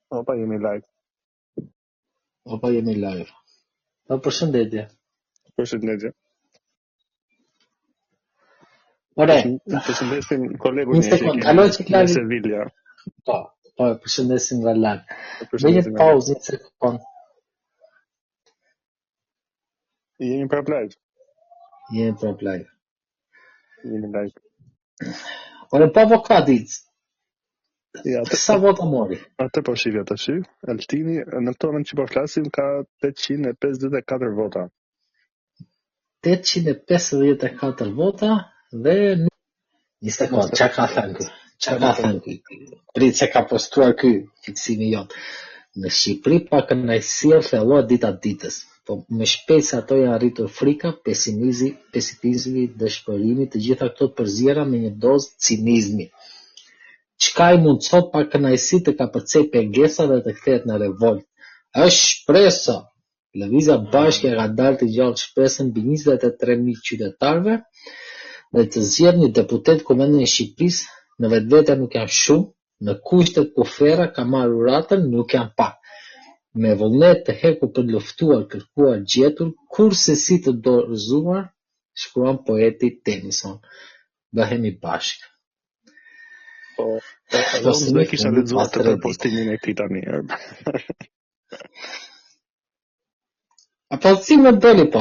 Opa, jemi live. Opa, jemi live. Përshëndetje. Përshëndetje. Ore, Përshëndesim kolegun një sekund, alo që në Sevilla. Po, përshëndesim nga larg. Bëj një Përshëndesim nga larg. pauzë një sekund. Jemi prap live. Jemi prap live. Jemi live. Ore, pa avokati, Ja, sa vota mori? Atë po shifja të shi. Altini, në këto moment që po flasim, ka 854 vota. 854 vota dhe një sekund, çka ka thënë? Çka ka thënë? Prit se ka postuar ky fiksimi jot. Në Shqipëri pa kënaqësia thellohet dita ditës. Po më shpejt se ato janë arritur frika, pesimizmi, dëshpërimi, të gjitha këto të përzjera me një dozë cinizmi. Çka i mundson pa kënaqësi të kapërcej pengesa dhe të kthehet në revolt? Është shpresa. Lëvizja bashkë ka dalë të gjallë shpresën mbi 23.000 qytetarëve dhe të zgjedhë një deputet Komendin e Shqipërisë në vetvete nuk janë shumë, në kushtet ku Ferra ka marrë uratën nuk janë pak. Me vullnet të hekur për luftuar, kërkuar, gjetur, kurse si të dorëzuar, shkruan poeti Tennyson. Bëhemi bashkë. Po, unë dhe kisha lexuar të postimin e këtij tani. Apo si më doli po,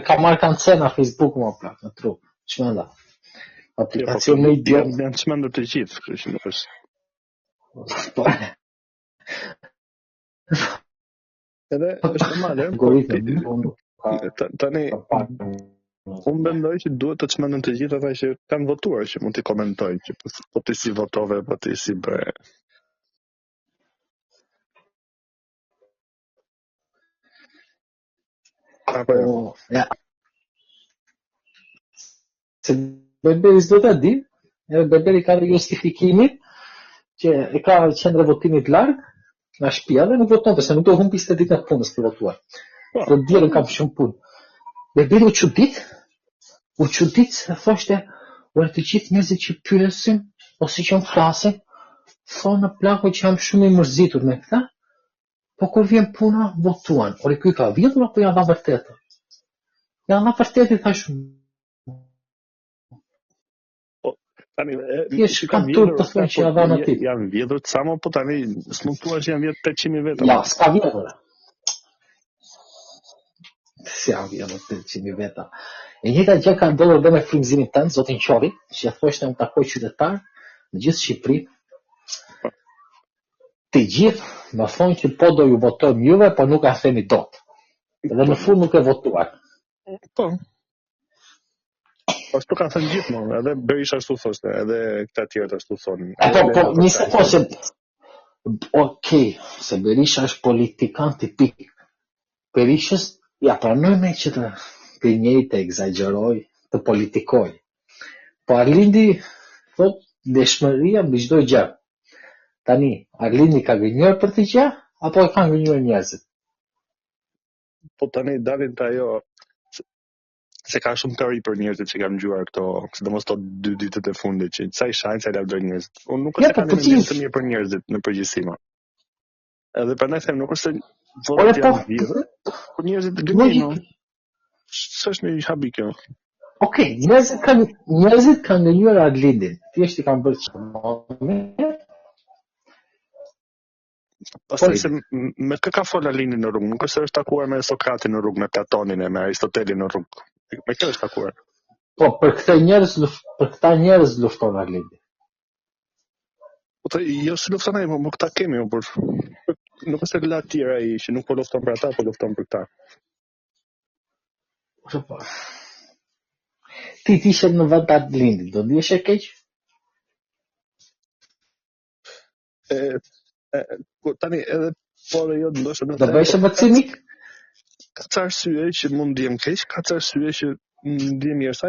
ka marrë kancena Facebook më plak në trup. Çmenda. Aplikacion në idiot. Janë çmendur të gjithë, kështu që nuk është. Po. Edhe është normale. Tani unë mendoj që duhet të çmenden të gjithë ata që kanë votuar, që mund të komentojnë që po ti si votove, po ti si bëre. Apo ja. Se Berberi s'do ta di, edhe Berberi ka justifikimin që e ka qendrë votimit larg nga shtëpia dhe nuk voton, se nuk do humbi 20 ditë punës për votuar. Do dierën kam shumë punë. Berberi u çudit se thoshte, "Ore të gjithë njerëzit që pyesin ose që flasin, thonë plaku që jam shumë i mërzitur me këtë, po kur vjen puna votuan." Ore ky ka vjedhur apo janë dha vërtetë? Janë dha vërtetë thash. Tani kam turp të thonë që janë vjedhur të samo, po tani s'mund thua që janë vjedhur 800.000 veta. Ja, s'ka vjedhur. Si janë vjedhur 800.000 veta. E njëjta gjë ka ndodhur dhe me frymëzimin tënd, zotin Qori, që thoshte unë takoj qytetar në gjithë Shqipërinë. Të gjithë më thonë që po do ju votojmë juve, po nuk a themi dot. Edhe në fund nuk e votuar. Po. Po s'po kanë thënë gjithmonë, edhe Berisha ashtu thoshte, edhe këta tjerë ashtu thonin. Po, nisë po se okej, se Berisha është politikan tipik. Berishës ja pranojmë që të gënjej, të egzagjeroj, të politikoj. Po Arlindi thot dëshmëria mbi çdo gjë. Tani, Arlindi ka gënjur për të gjë apo e kanë gënjur njerëzit? Po tani dalin të ajo se ka shumë teori për njerëzit që kanë ngjuar këto, sidomos këto 2 ditët e fundit që sa i shajnë, sa i lavdojnë njerëzit. Unë nuk është se kanë mendim të mirë për njerëzit në përgjithësi. Edhe prandaj them nuk është se votat janë vjedhur, por njerëzit gënjejnë. S'është një habi kjo. Okej, njerëzit kanë gënjur Arlindin. Thjesht i kanë bërë çfarë. Pastaj se me kë ka fol Arlindi në rrugë, nuk është se është takuar me Sokratin në rrugë, me Platonin e me Aristotelin në rrugë. Me kë është takuar? Po, për këta njerëz lufton Arlindi. Po të jo se lufton ai, po këta kemi, por nuk është se la tjera ai që nuk po lufton për ata, po lufton për këta. Ti ishe në vend të Arlindit, do ndihesh e keq? Tani edhe po dhe jo ndoshta do bëhesh më cinik? Ka ca arsye që mund ndihem keq, ka ca arsye që ndihem mirë. Sa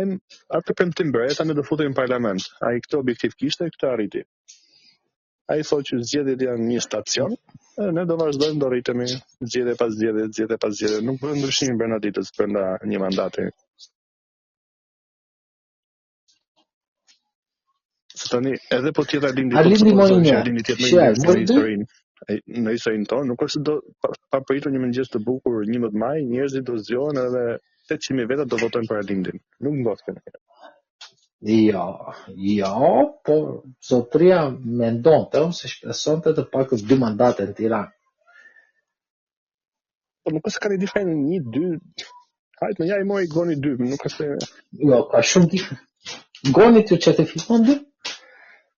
atë premtim bëre, tani do futemi në parlament. Ai këtë objektiv kishte, këtë arriti. Ai thotë që zgjedhjet janë një stacion, ne do vazhdojmë, do rritemi zgjedhje pas zgjedhje. Nuk bëhet ndryshimi brenda ditës, brenda një mandati. Se tani edhe po tjetër Arlindi mori një. Arlindi tjetër me historinë. Në historinë tonë, nuk është do pa pritur një mëngjes të bukur 11 maj, njerëzit do zgjohen edhe 800.000 veta do votojnë për Alindin. Nuk ndodh kjo. Jo, por zotëria mendonte ose shpresonte të pakët 2 mandate në Tiranë. Po nuk është ka një diferencë 1, 2. Hajtë më ja I mori Goni 2, nuk është. Jo, ka shumë diferencë. Goni të certifikon 2?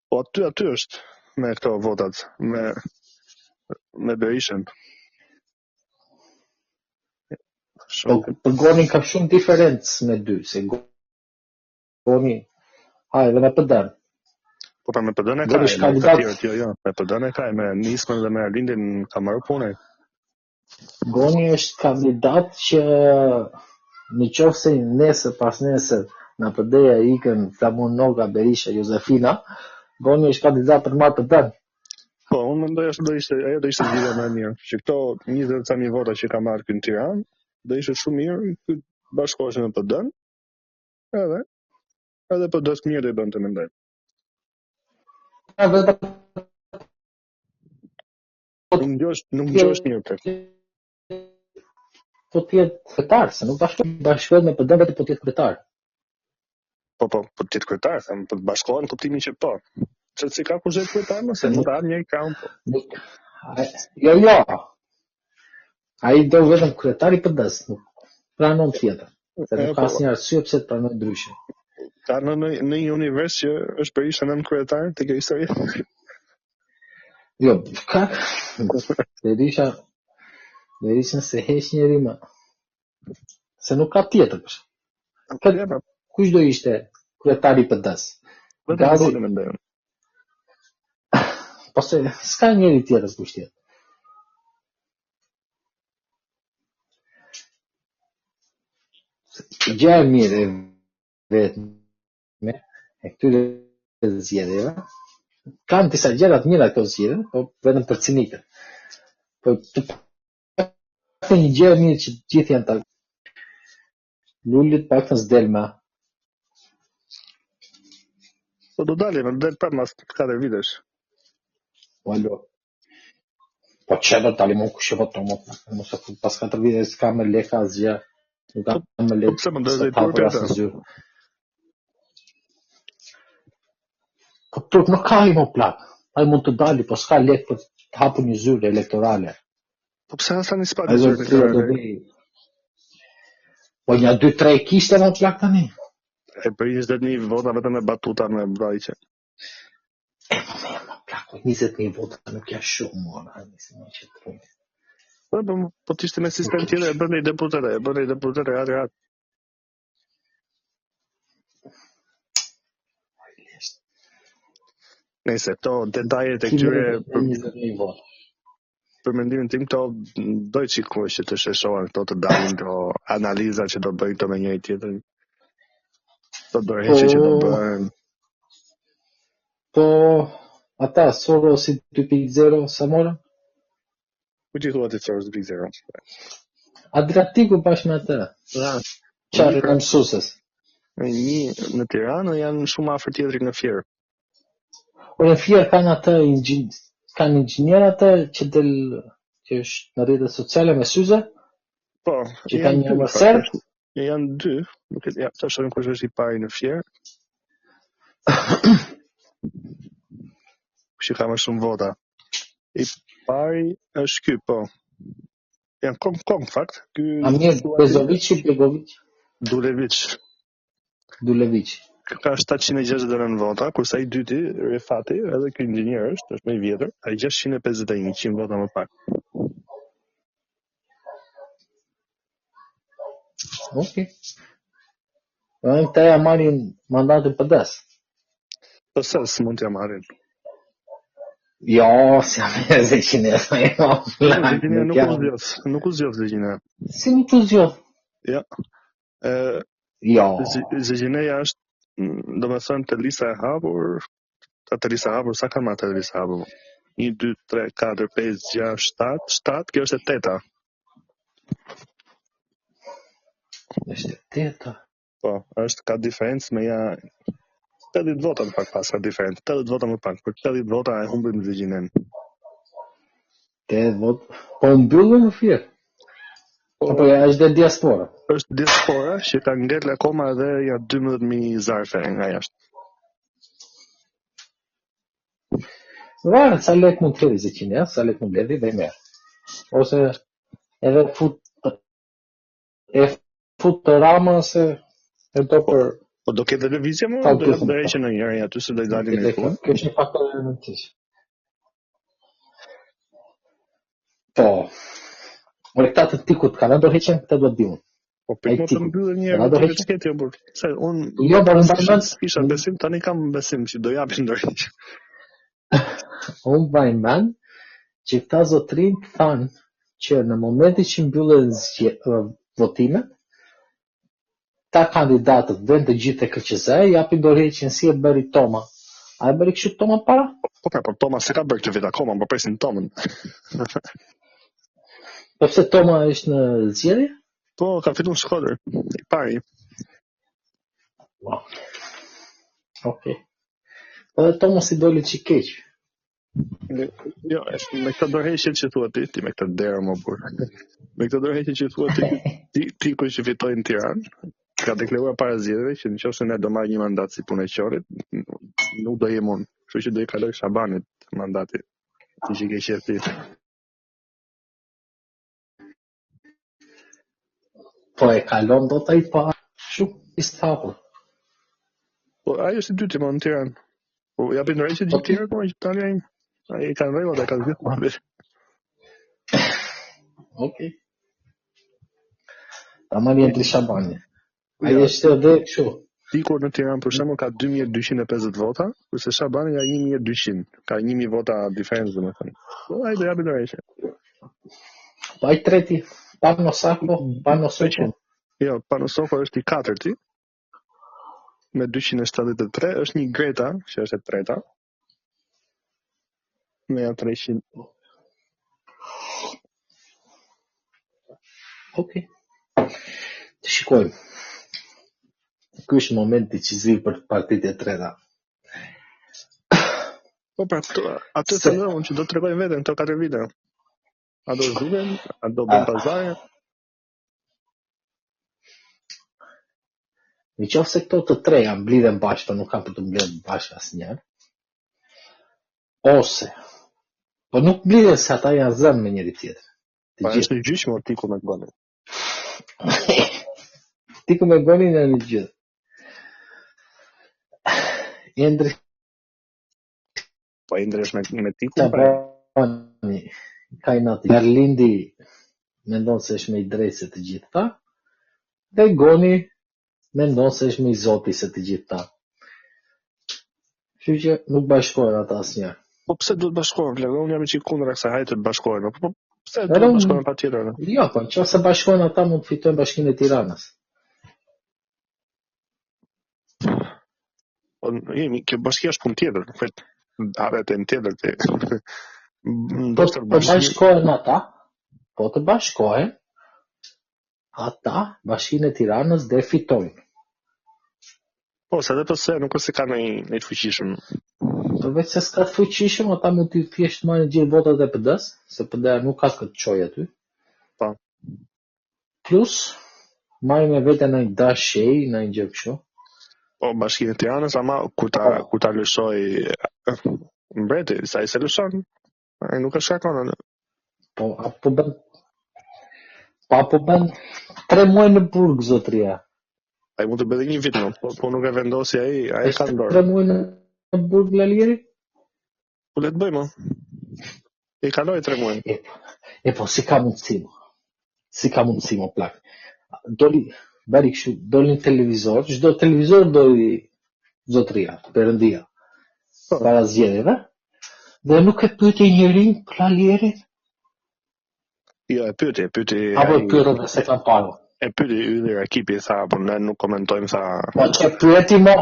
Po aty është me këto votat, me Berishën. Po Goni ka shumë diferencë me 2, se Goni edhe me PD-n. Po pra me PD-n e ka, me PD-n e ka, me Nismën dhe me Alindin ka marrë punën. Goni është kandidat që në qoftë se nesër pas nesër në PD-ja ikën Flamur Noga, Berisha, Josefina, Goni është kandidat për marrë PD-n. Po, unë mendoj se do ishte zgjidhja më e mirë. Që këto 20.000 vota që ka marrë këtu në Tiranë, do ishte shumë mirë të bashkoheshin me PD-n. Edhe PD të mirë do I bënte mendoj. Nuk ngjosh mirë tek. Po të jetë kryetar, se nuk bashkohet me PD vetë po të jetë kryetar. Po të jetë kryetar, them po të bashkohen kuptimin që po. Çfarë si ka kush jetë kryetar, mos e mund ta hap një kam po. Jo. Ai do vetëm kryetari i PD-s, nuk pranon tjetër. Se nuk ka asnjë arsye pse të pranoj ndryshe. Ka në një univers që është Berisha nën kryetar te kjo histori. Jo, ka Berisha se heq njëri më. Se nuk ka tjetër. Kush do ishte kryetari I PD-s? Gazi më ndajën. Po se s'ka njëri tjetër kush tjetër. Gjë e mirë vetëm e këtyre zgjedhjeve. Kanë disa gjëra të mira këto zgjedhje, po vetëm për cinikët. Po të një gjë e mirë që gjithë janë ta Lullit paktën s'del më. Po do del prapë mas 4 vitesh. Alo. Po çfarë tani mund kush e voton më? Mos e pas 4 vite s'ka më lekë asgjë. Nuk ka më lekë. Po pse më ndezë turpë? Po turp nuk ka më plak. Ai mund të dali, po s'ka lekë për të hapur një zyrë elektorale. Po pse asa një spadë zyrë elektorale? Po një 2-3 kishte më plak tani. E për 20.000 vota vetëm me batuta me vrajtje. Më plak, 20.000 vota nuk janë shumë mora. Po t'ishte me sistem tjetër, e bën një deputete, atë. Nëse këto detajet e këtyre për mendimin tim këto do të shikoj që të sheshohen këto të dalin këto analiza që do bëjnë këto me njëri tjetrin. Këto dorëheqje që do bëhen. Po ata Soros 2.0 sa morën? Ku ti thua ti Soros 2.0? Adriatiku bashkë me atë. Çfarë në mësues? Një në Tiranë janë shumë afër tjetrit në Fier. Po në Fier kanë atë kanë inxhinier atë që është në rrjetet sociale me syze? Po, që kanë një emër serb? Janë 2, nuk e di, ta shohim kush është I pari në Fier. Kush ka më shumë vota? I pari është ky, po. Janë kom fakt. Ky Amir Begović, Dulević. Ka 769 vota, kurse ai dyti, Refati, edhe ky inxhinier është më I vjetër, ai 651, 100 vota më pak. Okej. Në të ja marrin mandatin PD-s. Po se s'mund t'ja marrin. Jo, si Amir Zeqinea. Nuk u zgjodh Zeqinea. Si nuk u zgjodh? Ja. Jo. Zeqinea është, domethënë të lista e hapur, sa kanë marrë të lista e hapur? 1, 2, 3, 4, 5, 6, 7, kjo është e 8-a. Është e 8-a. Po, ka diferencë me 80 vota më pak pas ka diferencë. 80 vota më pak, për 80 vota e humbim Zeqinen. 80 vot. Po mbyllën më firë. Apo është dhe diaspora? Është diaspora që ka ngel akoma edhe ja 12.000 zarfe nga jashtë. Varë, sa lek mund të kedi 100 euro, sa lek mund ledhi dhe merë. Ose edhe fut të rama se e do për... Po do ketë televizje më, do jetë dhe që në njërë aty se do i dalin e punë. Kështë një faktor e në tishë. Po, më këta të tikut ka në do heqen, këta do të dimun. Po për më të mbyllë njërë të resketi, se unë jo, kisha besim, tani kam besim që do japin do heqen. Unë bajnë men që këta zotrin të thanë që në momenti që mbyllën votimet, ta kandidatët vend të gjithë e KQZ japin dorëheqjen si e bëri Toma. A e bëri kështu Toma para? Po Toma se ka bërë këtë vit akoma, po presin Tomën. Po pse Toma është në zgjedhje? Po, ka fitu në Shkodër, i pari. Wow. Okej. Po dhe Toma si doli që keq. Jo, me këtë dorëheqje që thua ti me këtë derë më burë. Me këtë dorëheqje që thua ti ku që fitoi në Tiranë, ka deklaruar para zgjedhjeve që nëse ne do marrë një mandat si punëqorit, nuk do jem unë. Kështu që do i kaloj Shabanit mandati. Ti që ke qef ti. Po e kalon do të i pa shumë i stapur. Po ajo si dyti më në Tiranë. Po japin dorëheqje gjithë tjerë, po që tani ai kanë rregull dhe kanë gjithë më. Okej. Tamam entri Shabani. Ai është edhe kështu. Dikur në Tiranë për shembull ka 2250 vota, kurse Shabani ka 1200, ka 1000 vota diferencë domethënë. Po ai do japi dorëheqje. Po ai treti, Pano Soko. Jo, Pano Soko është i katërti. Me 273 është një Greta, që është e treta. Me 300. Okej. Të shikojmë. Ky është momenti decisiv për partitë e treta. Po pra, atë të ndërën që do të tregojnë veten këto 4 vite. A do zhduken, a do bën pazare? Në qoftë se këto të treja mblidhen bashkë, nuk kanë për të mblidhen bashkë asnjëherë. Ose, po nuk mblidhen se ata janë zënë me njëri tjetrin. Po është në gjyq më Tiku me Gonin. Tiku me Gonin janë në gjyq. Endri. Po Endri është me Tiku. Ka i nati. Garlindi mendon se është me i drejtë se të gjithë ta. Dhe Goni mendon se është me i zoti se të gjithë ta. Kështu që nuk bashkohen ata asnjëherë. Po pse duhet bashkohen? Unë jam i kundër kësaj hajtë të bashkohen. Po pse duhet bashkohen patjetër? Jo, po nëse bashkohen ata mund të fitojnë Bashkinë e Tiranës. Po kjo bashkia është punë tjetër, vetë haret e tjetër ti. Po të bashkohen ata, po të bashkohen ata, Bashkinë e Tiranës dhe fitojnë. Po, se dhe përse nuk është se ka në të fuqishëm. Përveç se s'ka të fuqishëm, ata mund të thjesht marrin gjithë votat e PD-s, se PD-a nuk ka këtë çojë aty. Po. Plus, marrin me vete në një dashej, në një gjë kështu. Po, Bashkinë e Tiranës, ama kur ta lëshoj mbreti, sa i se lëshon, ai nuk është shkakon. Po, apo bën 3 muaj në burg zotria. Ai mund të bëjë një vit, po nuk e vendosi ai ka në dorë. 3 muaj në burg Lalieri? Po le të bëjmë. I kaloi 3 muaj. Po si ka mundësi? Si ka mundësi më plak? Bari kështu, doli në televizor, çdo televizor doli zotria, Perëndia. Para zgjedhjeve. Dhe nuk e pyeti njërin për Lalierin? Jo, e pyeti. Apo e pyeti dhe se ka parë. E pyeti Yllir ekipi, tha, po ne nuk komentojmë, tha. Po që pyeti mo,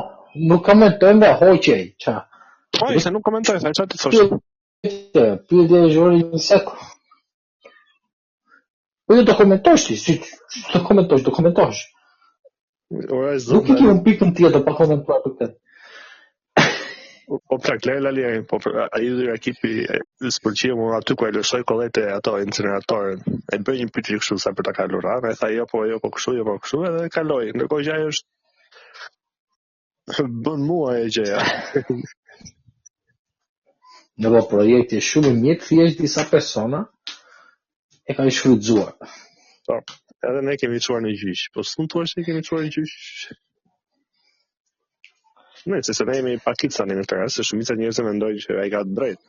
nuk komentojmë dhe hoqej, qa? Po, se nuk komentoj, tha, qa të thosh? Pyeti e zhori një seko. Po jo do komentosh ti, si do komentosh. Nuk I kemi pikën tjetër pa komentuar për këtë. Po plak, lali, po ai dhe ekipi sportiv më aty ku e lëshoi kollete ato incineratorën. E bëj një pyetje kështu sa për ta kalur, e tha jo po kështu, edhe kaloi. Ndërkohë që ajo është bën mua e gjëja. Në projekti është shumë i mirë, thjesht disa persona e kanë shfrytzuar. Po, edhe ne kemi çuar në gjyq, po s'mund thua se kemi çuar në gjyq. Nëse se ne jemi pakicani në këtë rast, se shumica e njerëzve mendojnë që ai ka të drejtë.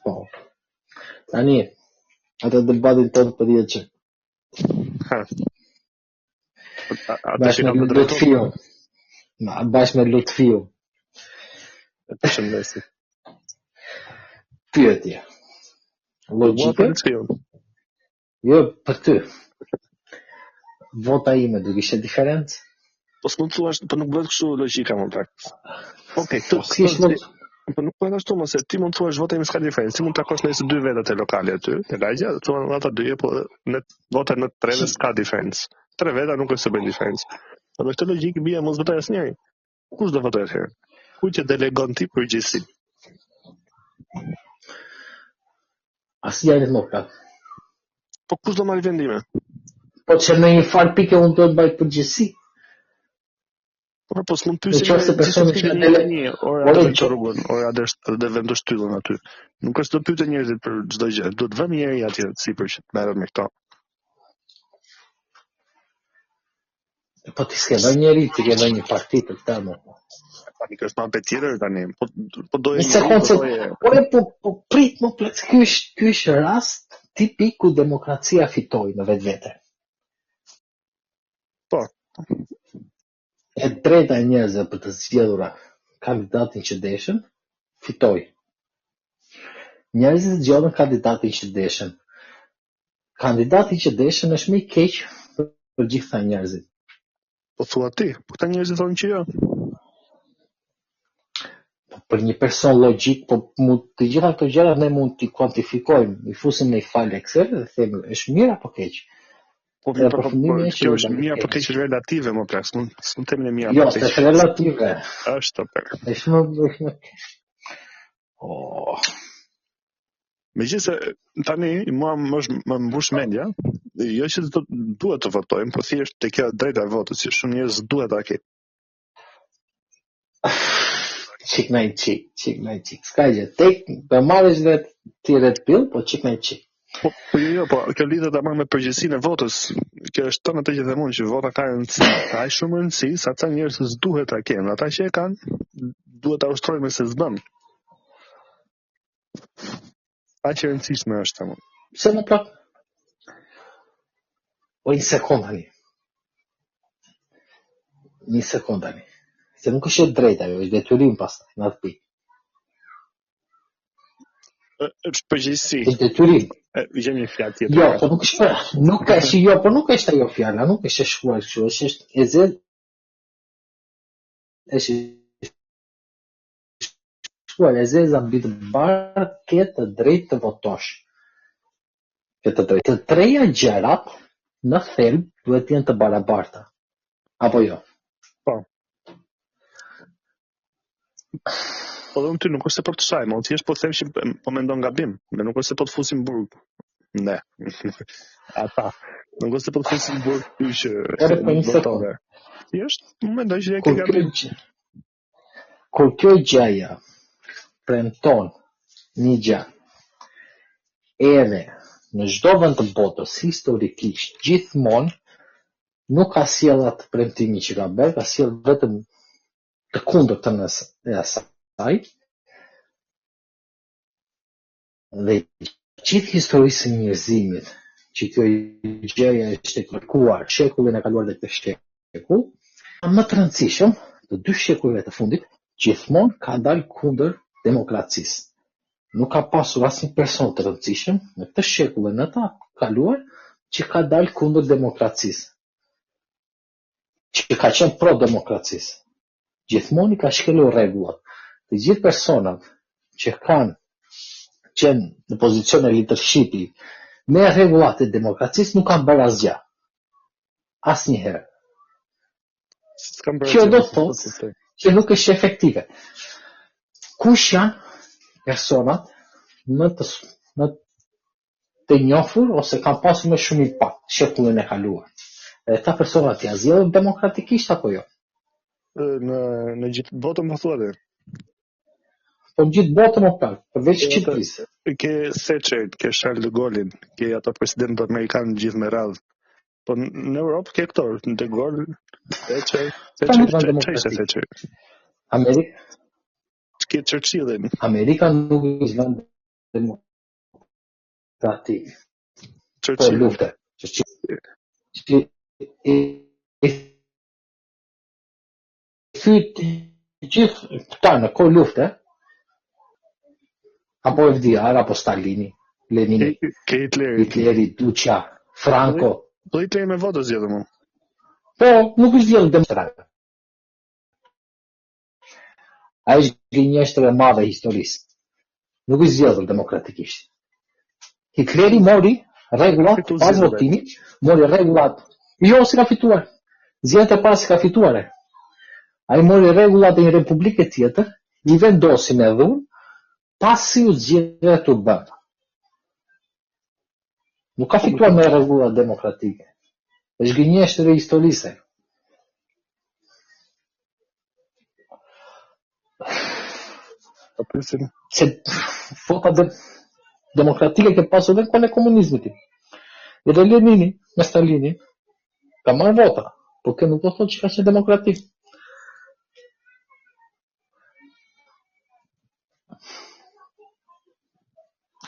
Po. Tani, atë debatin tonë për jetë që. Bashkë me Lutfiu. Bashkë me Lutfiu. Të shëndesim. Pyetje. Logjike? Jo, për ty. Vota ime do kishte diferencë? Po s'mund të thuash, po nuk bëhet kështu logjika më pak. Okej, po nuk bëhet ashtu, mos e ti mund të thuash vota ime s'ka diferencë. Ti mund të takosh nëse dy vetat e lokale aty, te lagja, thon ata dy, po në vota në tre s'ka diferencë. Tre veta nuk është se bën diferencë. Po me këtë logjikë bie mos votoj asnjëri. Kush do votojë atëherë? Ku që delegon ti përgjegjësi? Asnjëri nuk ka. Po kush do marrë vendime? Po që në një farë pike unë do të bëj përgjegjësi. Po s'mund pyesim nëse personi që ora të rrugën, ora dhe vend të shtyllën aty. Nuk është do pyete njerëzit për çdo gjë. Do të vëmë njëri atje sipër që të merret me këto. Po ti s'ke dhënë njëri, ti ke dhënë një parti për këtë më. Tani është më tjetër tani. Po doje një sekondë. Po prit më plot. Ky është rast tipik ku demokracia fitoi në vetvete. Po. E drejta e njerëzve për të zgjedhur kandidatin që deshin, fitoi. Njerëzit zgjedhin kandidatin që deshin. Kandidati që deshin është më i keq për gjithë njerëzit. Po thua ti, po këta njerëzit thonë që jo. Për një person logjik, po të gjitha këto gjëra ne mund t'i kuantifikojmë, i fusim në një fajl Excel dhe themi është mirë apo keq. Po kjo është mirë apo keq është relative më plak, s'mund të themi mirë apo keq. Jo, është relative. Është plak. Është më. Oh. Megjithëse tani mua më mbush mendja, jo që duhet të votojmë, po thjesht te kjo drejta e votës, që shumë njerëz duhet ta kenë. Çik në çik. Ska gjë, tek do marrësh vetë ti red pill, po çik në çik. Po kjo lidhet ama me përgjegjësinë e votës. Kjo është tonë atë që themun që vota ka rëndësi, ka aq shumë rëndësi sa ata njerëz duhet ta kenë. Ata që e kanë duhet ta ushtrojmë se s'bën. Aq e rëndësishme është amë. Pse më plak? O një sekond tani. Se nuk është drejta, është detyrim pastaj, në atë pikë. Është përgjegjësi. Është detyrim. Gjeni një fjalë tjetër. Jo, po nuk është, nuk është ajo fjala, nuk është e shkruar kështu, është e zezë. Është shkruar e zezë mbi të bardhë ke të drejtë të votosh. Ke të drejtë. Të treja gjërat në thelb duhet të jenë të barabarta. Apo jo? Po. Po dhe ty nuk është se për të shajmë, o thjesht po them që po mendon gabim, me nuk është se po të fusim burg. Ne. Ata. Nuk është se po të fusim burg ty që votove. Thjesht, mendoj që e ke gabim. Kur kjo gjëja premton një gjë, edhe në çdo vend të botës historikisht gjithmonë nuk ka sjell atë premtimi që ka bërë, ka sjell vetëm të kundërtën e asaj. Dhe gjithë historisë e njerëzimit që kjo gjëja është e kërkuar shekullin e kaluar dhe këtë shekull, më të rëndësishëm të dy shekulljve të fundit, gjithmonë ka dalë kundër demokracisë. Nuk ka pasur asnjë person të rëndësishëm në këtë shekull e në ta kaluar që ka dalë kundër demokracisë, që ka qenë pro demokracisë. Gjithmonë i ka shkelur rregullat. Të gjithë personat që kanë qenë në pozicion e leadershipi me rregullat e demokracisë nuk kanë bërë asgjë. Asnjëherë. Kjo do të thotë që nuk është efektive. Kush janë personat më të njohur ose kanë pasur më shumë impakt shekullin e kaluar? Edhe ta personat janë zgjedhur demokratikisht apo jo? Në gjithë botën më thuat. Po në gjithë botën më pak, përveç Shqipërisë. Ke Thatcher, ke Charles de Gaulle, ke ato presidentë amerikanë gjithë me radhë. Po në Europë ke këto, de Gaulle, Thatcher, Thatcher. Amerika. Ke Churchillin. Amerika nuk është vend demokratik. Po lufte. Gjithë këta në kohë lufte, apo FDR, apo Stalini, Lenini, Hitleri, Duqa, Franco. Po Hitleri me votë zgjedhur më. Po, nuk është zgjedhur demokratik. Ai është gënjeshtër e madhe e historisë. Nuk është zgjedhur demokratikisht. Hitleri mori rregullat pas votimit, mori rregullat. Jo, si ka fituar. Zgjedhjet e para si ka fituar. Ai mori rregullat e një republike tjetër, i vendosi me dhunë, pasi u zgjedhja të bërë. Nuk ka fituar me rregullat demokratike. Është gënjeshtër e historisë. Se vota demokratike ke pasur dhe në kohën e komunizmit. Edhe Lenini me Stalini ka marrë vota, por kjo nuk do thotë që ka qenë demokratik.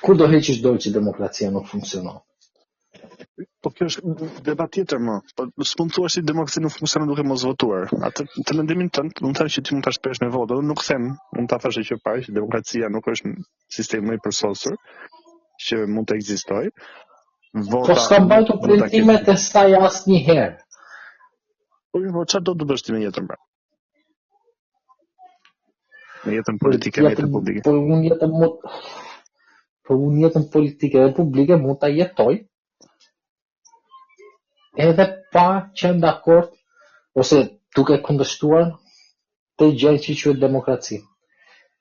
Kur do heqish dorë që demokracia nuk funksionon? Po kjo është debat tjetër më. Po s'mund thua si demokracia nuk funksionon duke mos votuar. Atë të mendimin tënd, mund të thashë që ti mund ta shpresh me votë, unë nuk them, mund ta thashë që parë që demokracia nuk është sistem më i përsosur që mund të ekzistojë. Po s'ka mbajtur premtimet e saj asnjëherë. Po çfarë do të bësh ti me jetën pra? Me jetën politike, me jetën publike. Po unë jetën politike dhe publike mund ta jetoj edhe pa qenë dakord ose duke kundërshtuar të gjë që quhet demokraci.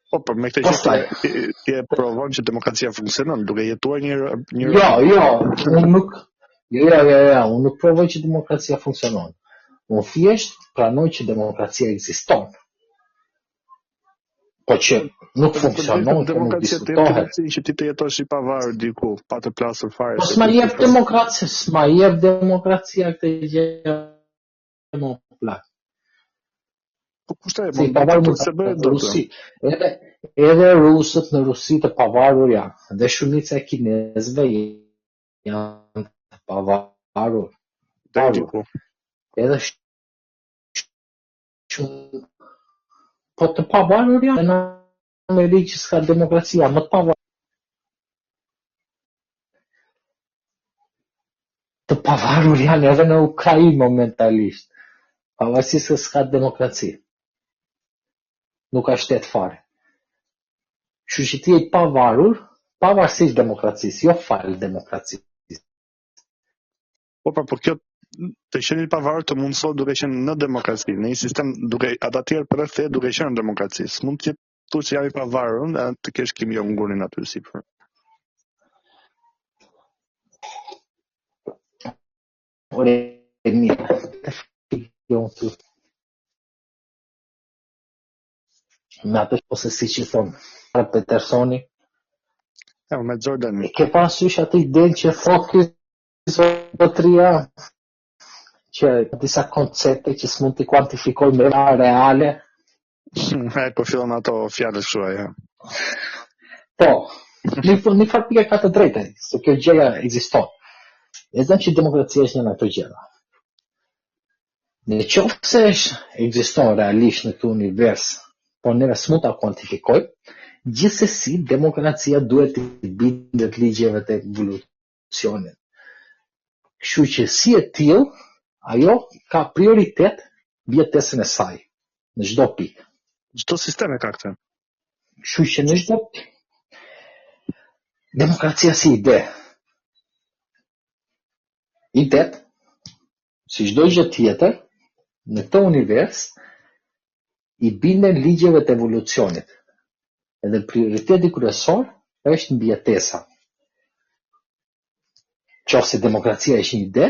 Po, për me këtë që ti e provon që demokracia funksionon, duke jetuar një unë nuk provoj që demokracia funksionon. Unë thjesht pranoj që demokracia ekziston. Po që nuk funksionon, po nuk diskutohet. Që ti të jetosh i pavarur diku, pa të plasur fare. Po s'ma jep demokracia këtë gjë më plak. Po kushtaj, si pavarur se bëhet Rusi. Edhe rusët në Rusi të pavarur janë, dhe shumica e kinezëve janë të pavarur. Edhe shumë po të pavarur janë në Amerikë që s'ka demokracia, më të pavarur. Të pavarur janë edhe në Ukrainë momentalisht, pavarësisht se s'ka demokraci. Nuk ka shtet fare. Kështu që ti je i pavarur, pavarësisht demokracisë, jo fal demokracisë. Po kjo të qenë i pavarur të mundësohet duke qenë në demokraci, në një sistem duke ata të tjerë përreth te duke qenë në demokraci. S'mund të thotë që jam i pavarur, të kesh Kim Jong-unin aty sipër. Ore mirë. Me atë ose si që thonë Petersoni. Me Jordan. Ke parasysh atë idenë që thotë zotëria që disa koncepte që s'mund t'i kuantifikoj me reale. Po fillon ato fjalë kështu ja. Po, në fakt ka të drejtë, se kjo gjëja ekziston. E zënë që demokracia është një nga ato gjëra. Në qoftë se ekziston realisht në këtë univers, po neve s'mund ta kuantifikojmë, gjithsesi demokracia duhet të bindet ligjeve të evolucionit. Kështu që si e tillë, ajo ka prioritet bjetesën e saj, në çdo pikë. Çdo sistem e ka këtë. Kështu që në çdo demokracia si ide. Idet, si çdo gjë tjetër, në këtë univers, i binden ligjeve të evolucionit. Edhe prioriteti kryesor është mbijetesa. Qofse demokracia është një ide,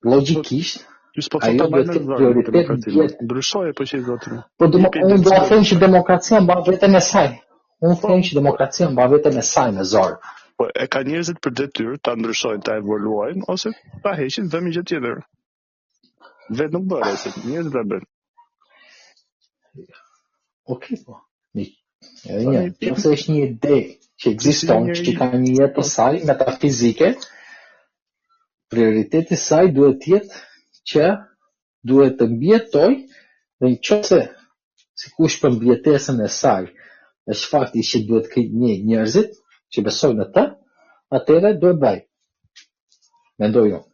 logjikisht, ajo duhet të prioritet mbijet. Ndryshoj po që zotin. Po unë do të them që demokracia mban veten e saj. Unë them që demokracia mban veten e saj me zor. Po e ka njerëzit për detyrë ta ndryshojnë, ta evoluojnë ose ta heqin dhe një gjë tjetër. Vetë nuk bëre se njerëzit ta bëjnë. Okej, po. Nëse është një ide që ekziston, që ka një jetë të saj metafizike, prioriteti i saj duhet të jetë që duhet të mbijetoj dhe nëse sikush për mbijetesën e saj është fakti që duhet të njerëzit që besojnë në të, atëherë duhet bëj. Mendoj unë.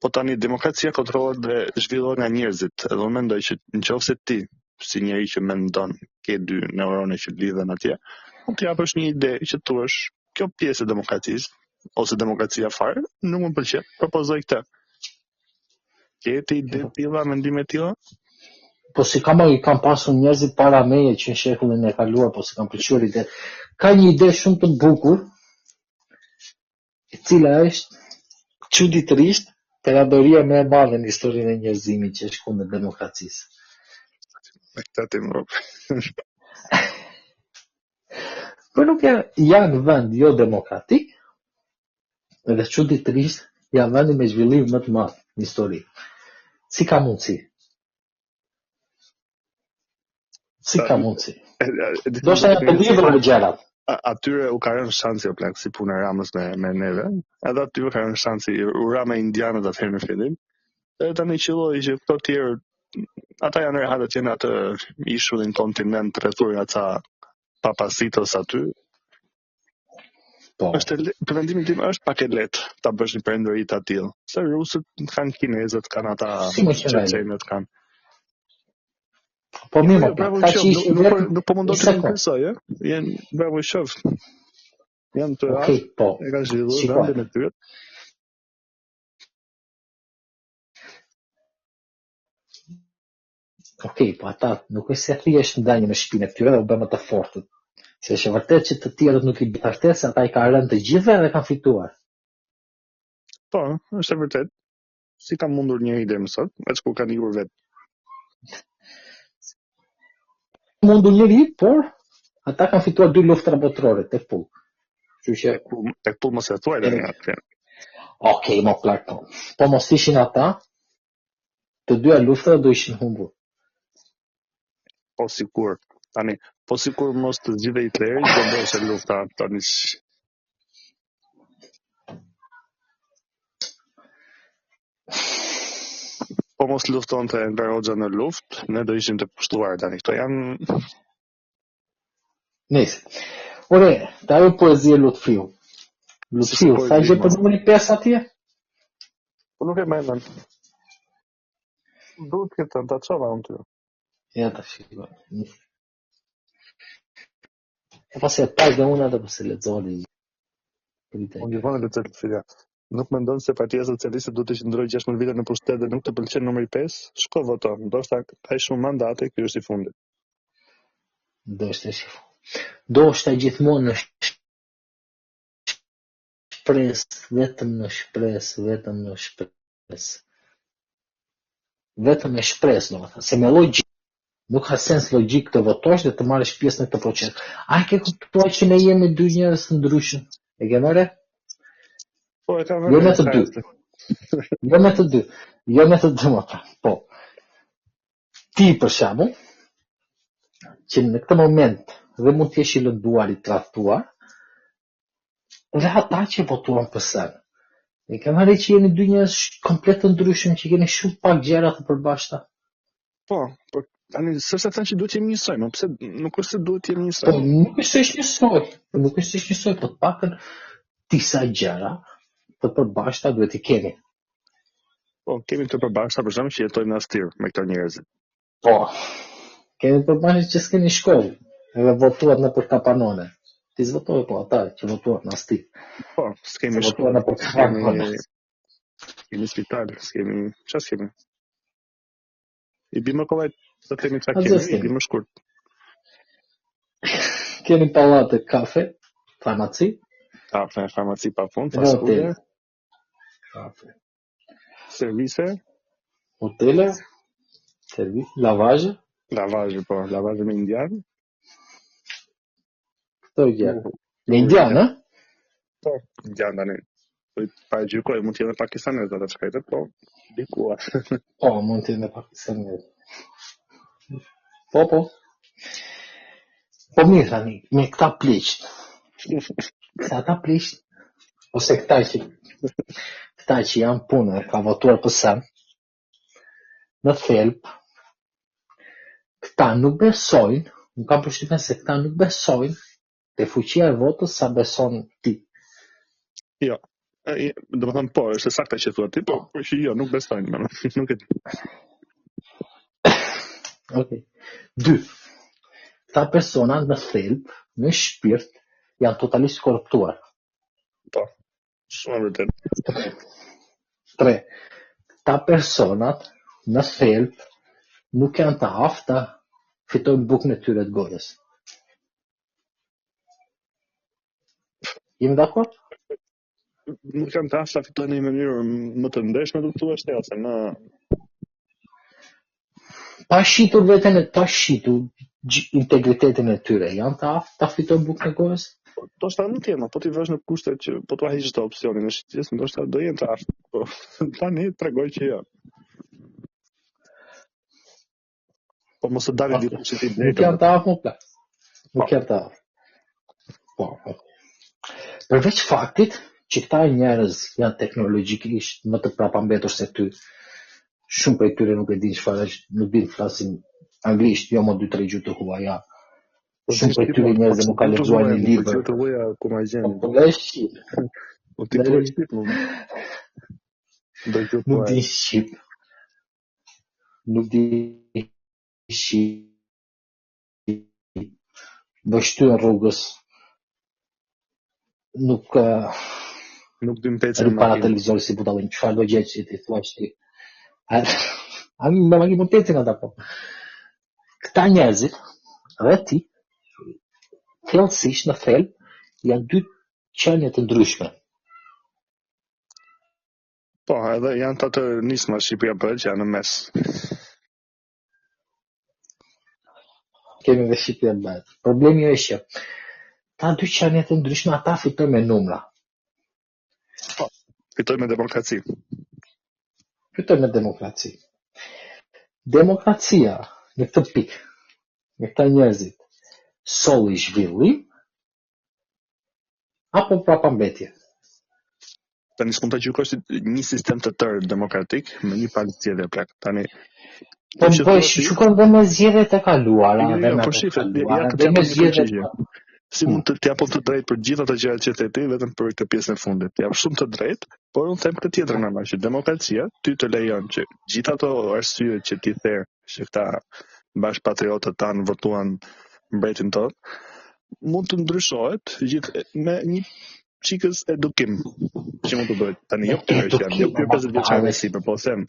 Po tani demokracia kontrollohet dhe zhvillohet nga njerëzit. Edhe unë mendoj që nëse ti, si njeri që mendon, ke dy neurone që lidhen atje, mund të japësh një ide që thuash, kjo pjesë e demokracisë ose demokracia fare, nuk më pëlqen, propozoj këtë. Ke ti ide të tilla, mendime të tilla? Po si kam pasur njerëzit para meje që në shekullin e kaluar, po si kam pëlqyer ide. Ka një ide shumë të bukur, e cila është çuditërisht peradoria më e madhe në historinë e njerëzimit që është kundër demokracisë. Me këtë të më Po nuk janë vend jo demokratik, edhe çuditërisht janë vendi me zhvillim më të madh në histori. Si ka mundësi? Si ka mundësi? Do të janë të libra gjërat. Atyre u ka rënë shansi o plak si puna e Ramës me neve, edhe atyre ka rënë shansi u ra me indianët atëherë në fillim. Edhe tani qelloi që këto tjerë ata janë rehatë që në atë ishullin kontinent rrethur nga ca papacitos aty. Po. Për vendimin tim është pak e lehtë ta bësh një perëndori të tillë. Se rusët kanë kinezët, kanë ata çeçenët kanë. Po mirë, ta që ishin nuk po mundon të mësoj, janë bravo shof. Janë të po. E kanë zhvilluar vendin e tyre. Okej, po ata nuk është se thjesht ndajnë në shtëpinë e tyre dhe u bën më të fortë. Se është vërtet që të tjerët nuk i bën artesë, ata i kanë rënë të gjithëve dhe kanë fituar. Po, është e vërtet. Si ka mundur njëri deri më sot, veç kur kanë ikur vetë. Mundur njëri, por ata kanë fituar 2 luftra botërore tek pull. Kështu që tek pull mos e thuaj tani atë. Okej, më plak po. Po mos ishin ata, të dyja luftrat do ishin humbur. Po sikur. Tani, po sikur mos të zgjidhej Hitleri, do bëhej lufta tani. Po mos luftonte Enver Hoxha në luftë, ne do ishim të pushtuar tani. Kto janë Nice. Ore, ta ajo poezie Lutfiu. Lutfiu, sa gjë për numrin 5 atje? Po nuk e mendon. Duhet të ta çova unë ty. Ja ta shikoj. E pasi e pak dhe unë atë përse lexoni. Unë gjithmonë lexoj filja. Nuk mendon se Partia Socialiste duhet të qëndrojë 16 vite në pushtet dhe nuk të pëlqen numri 5? Shko voto. Ndoshta ka shumë mandate, ky është i fundit. Do është gjithmonë në shpresë, vetëm në shpresë. Vetëm në shpresë, domethënë, se me logjik nuk ka sens logjik të votosh dhe të marrësh pjesë në këtë proces. A ke kuptuar që ne jemi dy njerëz të ndryshëm? E ke marrë? Po, e kam Jo me të dy. Jo me të dy, po. Ti për shembull, që në këtë moment dhe mund të jesh i lënduar, i tradhtuar, dhe ata që votuan për sen. E ke marrë që jeni dy njerëz komplet të ndryshëm, që keni shumë pak gjëra të përbashkëta. Po, tani s'është thënë që duhet jemi njësoj, më pse nuk është se duhet jemi njësoj. Po, nuk është se është njësoj, po të pakën disa gjëra të përbashkëta duhet i kemi. Po, kemi të përbashkëta për shkak që jetojmë në astir me këto njerëz. Po. Kemi të përbashkëta që s'keni shkollë, edhe votuat në për kapanone. Ti s'votoj, po ata që votuat në astir. Po, s'kemi shkollë në për kapanone. Kemi spital, çfarë kemi? I bimë kollaj të themi çka kemi, i bimë shkurt. Kemi pallate kafe, farmaci. Kafe, farmaci pa fund, fast food. Kafe. Servise. Hotele. Servise, lavazhe. Po, lavazhe me indian. Këto gjë. Në indian, a? Po, indian tani. Pa gjykoj, mund të jenë pakistanez ato shkajtë, po, dikua. Po, mund të jenë pakistanez. Po. Po mirë tani, me këta pleqt. Këta pleqt, ose këta që janë punë, ka votuar për sen, në thelb, këta nuk besojnë, nuk kam përshtypjen se këta nuk besojnë te fuqia e votës sa beson ti. Jo. Do të them po, është saktë që thua ti, po që jo, nuk besojnë, nuk e di. Okej. 2. Këta persona në thelb, në shpirt, janë totalisht korruptuar. Po. Shumë vërtet. 3. Këta personat në thelb nuk janë të afta fitojnë bukën e tyre të gojës. Jemi dakord? Nuk janë të afta fitojnë në një mënyrë më të ndeshme do të thuash ti ose më pa shitur veten e pa shitur integritetin e tyre, janë të afta fitojnë bukën e gojës? Do të nuk jenë, po ti vesh në kushtet që po t'ua hiqësh të opsionin e shitjes, ndoshta do jenë të aftë. Po tani tregoj që jo. Po mos të dalin diku që ti drejtë. Nuk janë të aftë, nuk janë të aftë. Po. Përveç faktit që këta njerëz janë teknologjikisht më të prapambetur se ty. Shumë prej tyre nuk e din çfarë është, nuk din flasin anglisht, jo më 2-3 gjuhë të huaja. Shumë prej tyre njerëz nuk kanë lexuar një libër. Të huaja ku ma gjeni. Po shqip. Po ti po shqip më. Nuk di shqip. Nuk di shqip. Bështyën rrugës. Nuk dim pecën para televizor si budallin, çfarë do gjej që ti thua ti. Ani më magi mund pecën ata po. Këta njerëzit, dhe ti, thellësisht në thelb, janë dy qenie të ndryshme. Po, edhe janë të nisma Shqipëria për që janë në mes. Kemi dhe Shqipëria bëhet. Problemi është që ta dy qenie të ndryshme ata fitojnë me numra. Po, fitojnë me demokraci. Demokracia në këtë pikë, në këta njerëzit, solli zhvillim apo prapambetje? Tani s'mund ta gjykosh një sistem të tërë demokratik me një palë zgjedhje plak. Tani po shikon dhe me zgjedhjet e kaluara, dhe me zgjedhjet. Si mund të japon të drejtë për gjithë ato gjëra që the ti vetëm për këtë pjesën e fundit. Jap shumë të drejtë, por unë them këtë tjetër normal që demokracia ty të lejon që gjithë ato arsye që ti the që këta bashkëpatriotët tanë votuan mbretin tot, mund të ndryshohet gjithë me një çikës edukim që mund të bëhet. Tani jo këtyre që janë 50 vjeçare si po them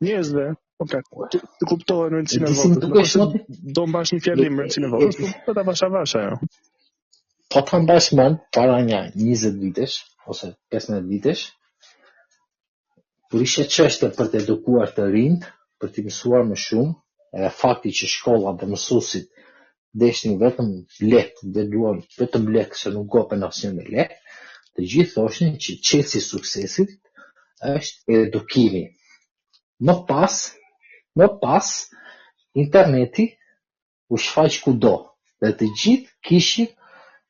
njerëzve, po të kuptohen rëndësinë e votës. Do mbash një fjalim rëndësinë e votës, po ta vasha ajo. Po të mbash mend para një 20 vitesh ose 15 vitesh, kur ishte çështje për të edukuar të rinj, për të mësuar më shumë, edhe fakti që shkollat dhe mësuesit deshin vetëm lek, dhe duan vetëm lek, se nuk gopen asnjë me lek, të gjithë thoshin që çelësi i suksesit është edukimi. Më pas interneti u shfaq kudo dhe të gjithë kishin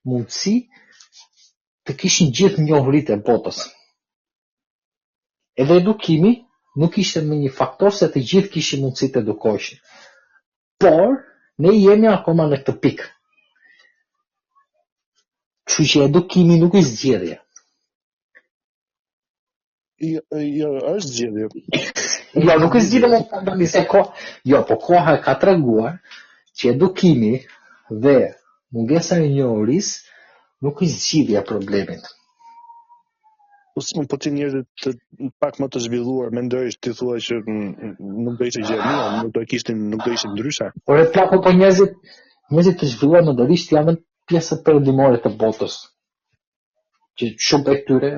mundësi të kishin gjithë njohuritë e botës. Edhe edukimi nuk ishte më një faktor se të gjithë kishin mundësi të edukoheshin. Por ne jemi akoma në këtë pikë. Kështu që edukimi nuk është zgjedhje. Jo, është zgjedhje. Jo, nuk është zgjedhje, po koha ka treguar që edukimi dhe mungesa e njohurisë nuk është zgjidhja e problemit. Po ti njerëzit të pak më të zhvilluar mendojsh ti thua që nuk do ishte gjë e mirë, nuk do ishte ndryshe. Por e plako po njerëzit të zhvilluar mëndërisht janë pjesë perëndimore të botës. Që shumë për këtyre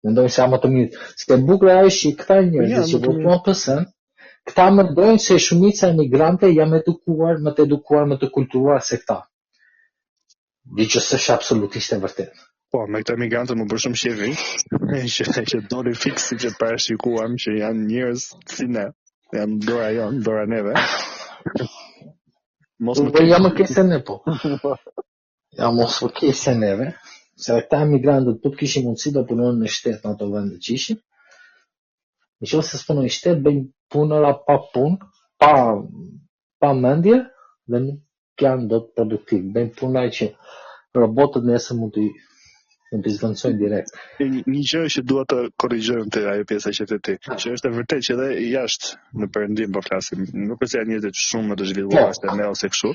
mendojnë se janë më të mirë. Se bukura është që këta njerëzit që votuan PS-n, këta mendojnë se shumica e migrante janë më të edukuar, më të kulturuar se këta. Dhe që s'është absolutisht e vërtet. Po, me këta migrantët më bërë shumë shevi, që doli fix si që parashikuam që janë njerëz si ne, janë dora jonë, dora neve. Mos më kese ne po. Ja mos më kese neve, se këta migrantët po të kishin mundësi do punohen në shtet në ato vende që ishin. Në qoftë se s'punojnë në shtet, bëjnë punëra pa punë, pa mendje dhe nuk janë do të produktiv. Bëjnë punëra që robotët nesër mund të zvendësojnë direkt. Një gjë që dua të korrigjojmë te ajo pjesa që the ti, që është e vërtetë që edhe jashtë në perëndim po flasim, nuk është se janë njerëz shumë më të zhvilluar se ne ose kështu,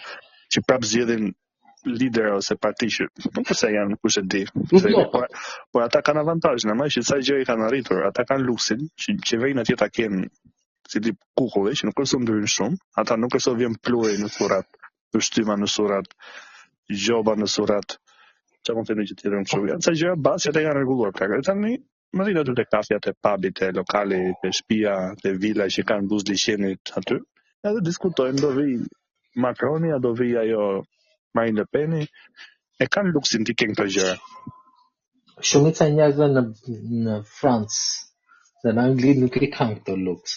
që prap zgjedhin lider ose parti që nuk është se janë kush e di. Por ata kanë avantazhin, ama që sa gjë i kanë arritur, ata kanë luksin që qeverinë atje ta kenë si tip kukulli, që nuk është se ndryrin shumë, ata nuk është se vjen pluri në surat, ushtyma në surat, gjoba në surat. Që mund të në gjithë tjetër në kështu. Sa gjëra bazë që ata kanë rregulluar plaka. Tani më rrinë aty te kafja, te pubi, te lokali, te shtëpia, te vila që kanë buz liçenit aty. Edhe diskutojnë do vi Macroni, do vi ajo Marine Le Pen, e kanë luksin të kenë këto gjëra. Shumica e njerëzve në Francë dhe në Angli nuk i kanë këto luks.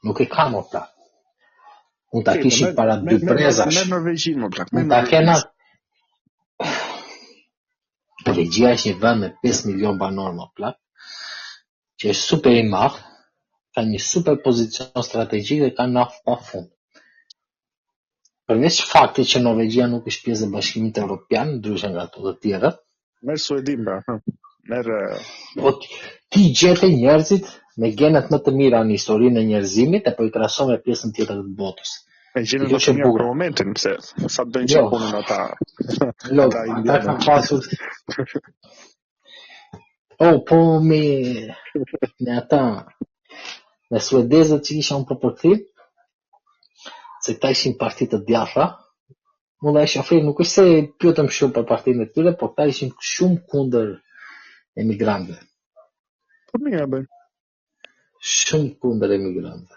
Nuk i kanë më plak. Mund ta kishin para dy prezash. Me Norvegjin më plak. Mund ta kena Norvegjia është një vend me 5 milion banor më plak, që është super i madh, ka një super pozicion strategjik dhe ka naftë pa fund. Përveç faktit që Norvegjia nuk është pjesë e Bashkimit Evropian, ndryshe nga ato të tjera. Merr Suedin pra. Po ti gjete njerëzit me genet më të mira në historinë e njerëzimit e po i krahason me pjesën tjetër të botës. E gjenë më të mirë për momentin, se sa të bëjnë që punën ata ata kanë pasur. Po me ata, me suedezët që isha unë përpërthim, se këta ishin parti të djathta, mund dhe shofir, nuk është se pyetëm shumë për partinë e tyre, por këta ishin shumë kundër emigrantëve. Po mirë bëjnë. Shumë kundër emigrantëve.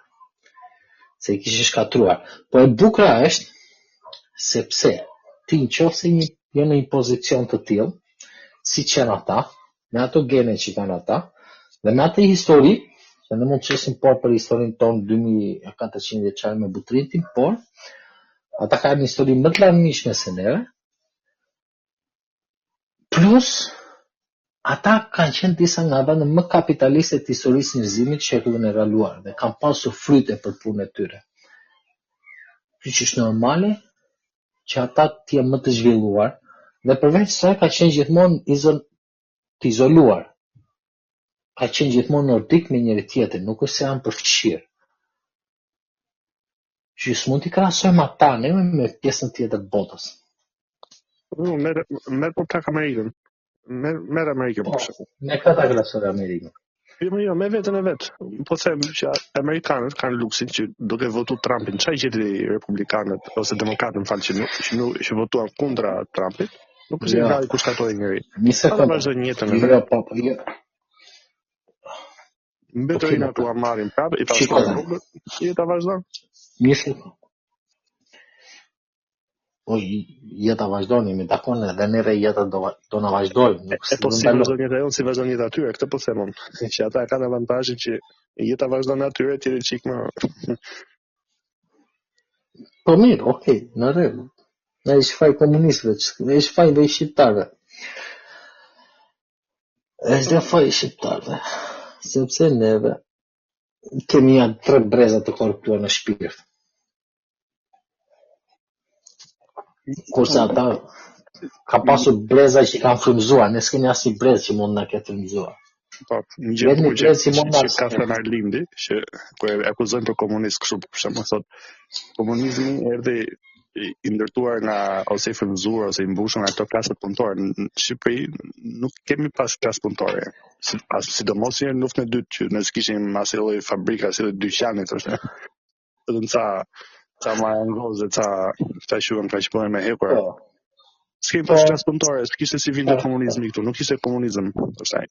Se i kishin shkatruar. Po e bukra është, sepse ti në qoftë se je në një pozicion të tillë, si që janë ata, me ato gene që kanë ata, dhe me atë histori, se ne mund të qesim por për historinë tonë 2400 vjeçare me butritin, por ata kanë një histori më të larmishme se neve, plus ata kanë qenë disa nga vende më kapitaliste të historisë njerëzimit shekullin e kaluar dhe kanë pasur fryte për punën e tyre. Që është normale që ata të jenë më të zhvilluar dhe përveç saj ka qenë gjithmonë të izoluar. Ka qenë gjithmonë nordik me njëri tjetrin, nuk është se janë përfshirë. Që s'mund t'i krahasojmë ata ne me pjesën tjetër të botës. Merë për plak Amerikën. Merë Amerikën për shumë. Me këta krahasoj Amerikën. Jo, me vetën e vetë. Po them që Amerikanët kanë luksin që duke votu Trumpin, çaj gjeti republikanët ose demokratët që votuan kundra Trumpit, nuk është nga kush katoi njëri. Ata vazhdojnë jetën e vet. Mbetërin ato marrin prapë, i pashtojnë rrugët, jeta vazhdon. Jeta vazhdojnë, mi takon edhe neve jeta do na vazhdojnë. Po si vazhdon jeta jonë, si vazhdon jeta atyre, këtë po themon. Që ata kanë avantazhin që jeta vazhdon atyre, tjetër çik më. Po mirë, okay, në rregull. Ne është faj komunistëve, është faj dhe shqiptarëve. Është faj shqiptarëve. Sepse neve kemi janë 3 breza të korruptuar në shpirt. Kurse ata ka pasur breza që kanë frymzuar, ne s'kemi asnjë brez që mund na ketë frymzuar. Po, një gjë që ka thënë Arlindi, që kur e akuzojnë për komunist kështu, për shembull, thotë komunizmi erdhi i ndërtuar nga ose i frymëzuar ose i mbushur nga ato klasat punëtore. Në Shqipëri nuk kemi pas klasë punëtore. Sidomos në luftën e dytë që ne kishim asnjë lloj fabrika, asnjë dyqani thoshte. Vetëm ca marangozë, ca shuan ka shpuar me hekur. S'kemi pas klasë punëtore, s'kishte si vinte komunizmi këtu, nuk ishte komunizëm thoshte.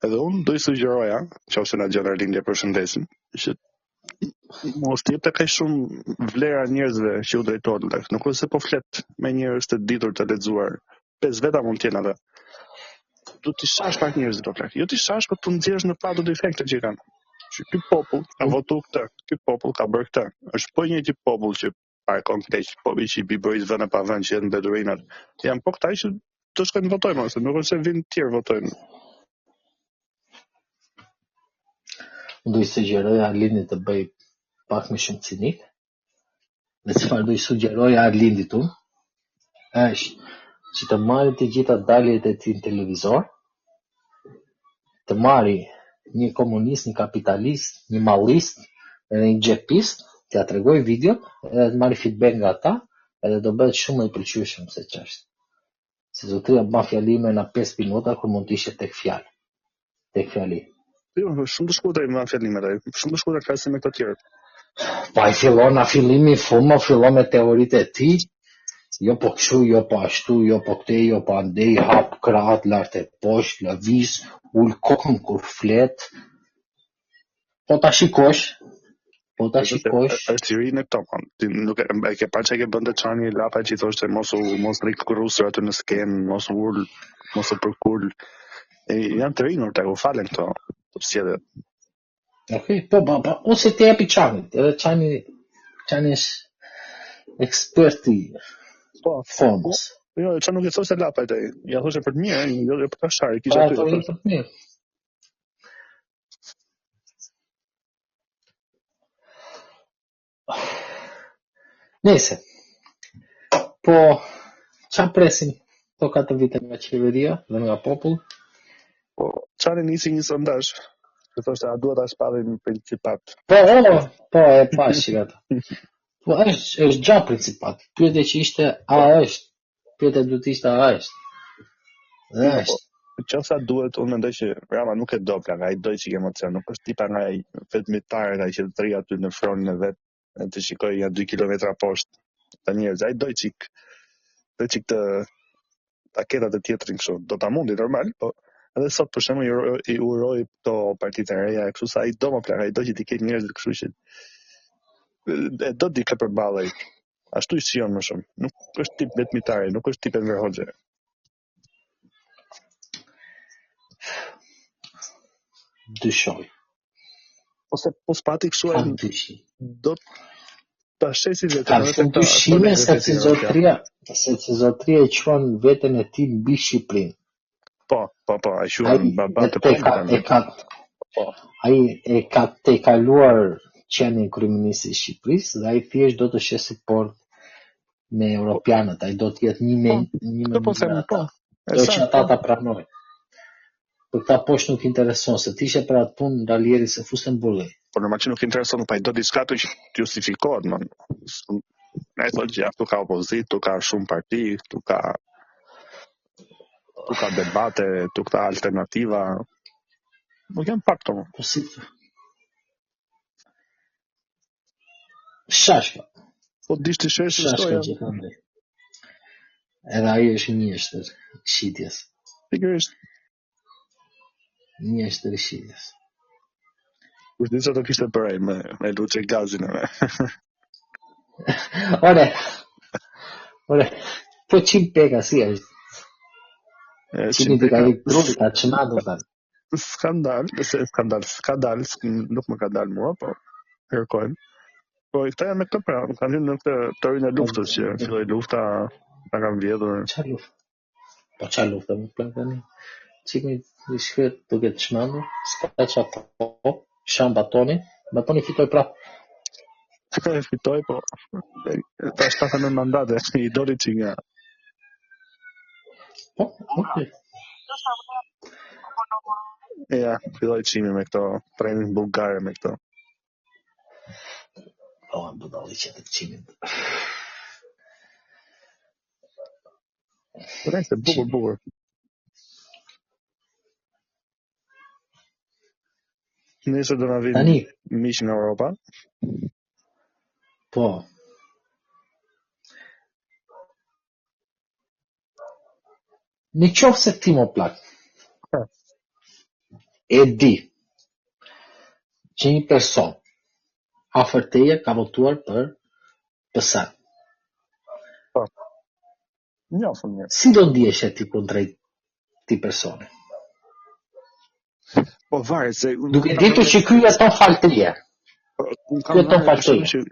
Edhe unë do i sugjeroja, nëse na gjen Arlindja përshëndesin, që mos të jepte kaq shumë vlera njerëzve që u drejtohen. Nuk është se po flet me njerëz të ditur të lexuar. 5 veta mund të jenë atë. Do t'i shash pak njerëzit do plak. Jo t'i shash, por të nxjerrësh në fakt të efekte që kanë. Që ky popull ka votuar këtë, ky popull ka bërë këtë. Është po njëjti popull që para konkret, po që i biboris vënë pa vend që janë bedurinat. Janë po këta që të shkojnë votojnë, ose nuk është se vinë të tjerë votojnë. Do i sugjeroj Arlindit të bëj pak më shumë cinik. Dhe çfarë do i sugjeroj Arlindit unë, është që të marrë të gjitha daljet e tij në televizor, të marrë një komunist, një kapitalist, një mallist, edhe një xhepist, t'ia tregoj videot, edhe të marrë feedback nga ata, edhe do bëhet shumë i pëlqyeshëm se ç'është. Se zotria bën fjalime në 5 minuta kur mund të ishte tek fjalë. Tek fjali. Jo, shumë të shkurtër me fjalimet ai. Shumë të shkurtër krahasim me këto të tjerë. Pa i fillon në fillimi fund, fillon me teoritë e tij. Jo po kështu, jo po ashtu, jo po këtë, jo po andej, hap krahët lart e poshtë, lëviz, ul kokën kur flet. Po ta shikosh. Është i ri në këto, nuk e ke parë çka bënte Çani Lapa që i thoshte mos rrik kurrusur aty në skenë, mos u përkul. Janë të rinjur tek u falen këto sjellje. Okej, po, ose të japi Çanit, edhe Çani është ekspert i formës. Jo, Çani nuk e thoshte Lapa ai. Ja thoshte për të mirë, jo për ta shari, kishte aty. Për të mirë. Nëse. Po, çfarë presim këto 4 vite nga qeveria dhe nga popull? Po, Çani nisi një sondazh. Që thoshte a duhet ta shpallim principat. Po, e pashi atë. Po është gjatë principat. Pyetja që ishte a është. Pyetja duhet ishte a është. Dhe është. Qofsa duhet, unë mendoj që Rama nuk e do plak, ai do çik emocion, nuk është tipa nga ai vetmitar ai që të rri aty në fronin e vet, të shikoj ja 2 kilometra poshtë të njerëz, ai do çik të taketat e tjetrin kështu, do ta mundi normal, po edhe sot për shembull i uroj këto partitë e reja, kështu sa ai do më plak, ai do që të ketë njerëz kështu që e do di ka përballej. Ashtu i shijon më shumë. Nuk është tip vetmitare, nuk është tip Enver Hoxha. Dyshoj. Ose po spati kështu ai do ta shesi vetëm. Ka shumë dyshime se si zotria e quan veten e tij mbi Shqipërinë. Po, ai quhen baba të Ai e ka te kaluar qenin kryeministi i Shqipërisë dhe ai thjesht do të shesi port me europianët, ai do të jetë një me ata. Do që ata ta pranojnë. Për këta poshtë nuk intereson, se t'ishe për atë punë Ralieri se fuste mbulli. Por normal që nuk intereson, pa i do diçka që të justifikohet, man. Ne thotë që tu ka opozitë, tu ka shumë parti, tu ka debate, tu ka alternativa. Nuk janë pak këto. Po si? Shashka. Po dishti shesh historia. Edhe ai është njështër shitjes. Pikërisht. Njështër shitjes. Kush di sa do kishte bërë me luçe gazin e me. Ore, po qim peka si është? Qimi të ka i trudit, a që madhë të Skandal, nuk më ka dalë mua, po kërkojmë. Po i këta janë me këtë pra, kanë hyrë në këtë teorinë e luftës që filloi lufta, ta kanë vjedhur. Çfarë luftë? Po çfarë luftë më plakani? Çikmi i shkret duke të shmandur, s'ka çapo, sham batoni fitoi prapë. Fitoi, po tash ka në mandate, i doli çik nga. Po, okay. Ja, filloi çimi me këto trenin bullgare me këto. Po, budalli që të qimin. Nëse bukur. Nëse do na vinë miq nga Europa. Po. Në qoftë se ti më plak. E di që një person afër teje ka votuar për PS. Po. Njofëm mirë. Si do ndihesh ti kundrejt ti personi? Po varet se duke ditur që ky jeton falteje. Jeton falteje.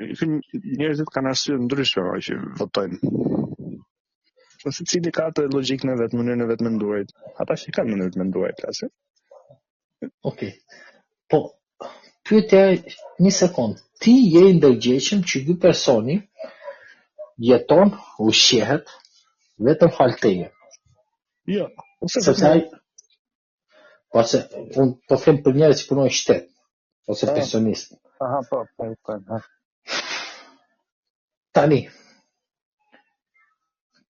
Njerëzit kanë arsye ndryshme që votojnë. Nëse cili ka të logjikën e vet, mënyrën e vet menduarit. Ata që kanë mënyrë të menduarit, klasë. Okej. Po, pyetja një sekond. Ti je i ndërgjegjshëm që ky personi jeton, ushqehet vetëm falteje. Jo, sepse ai ose unë po them për njerëz që punojnë në shtet ose pensionistë. Aha, po. Tani,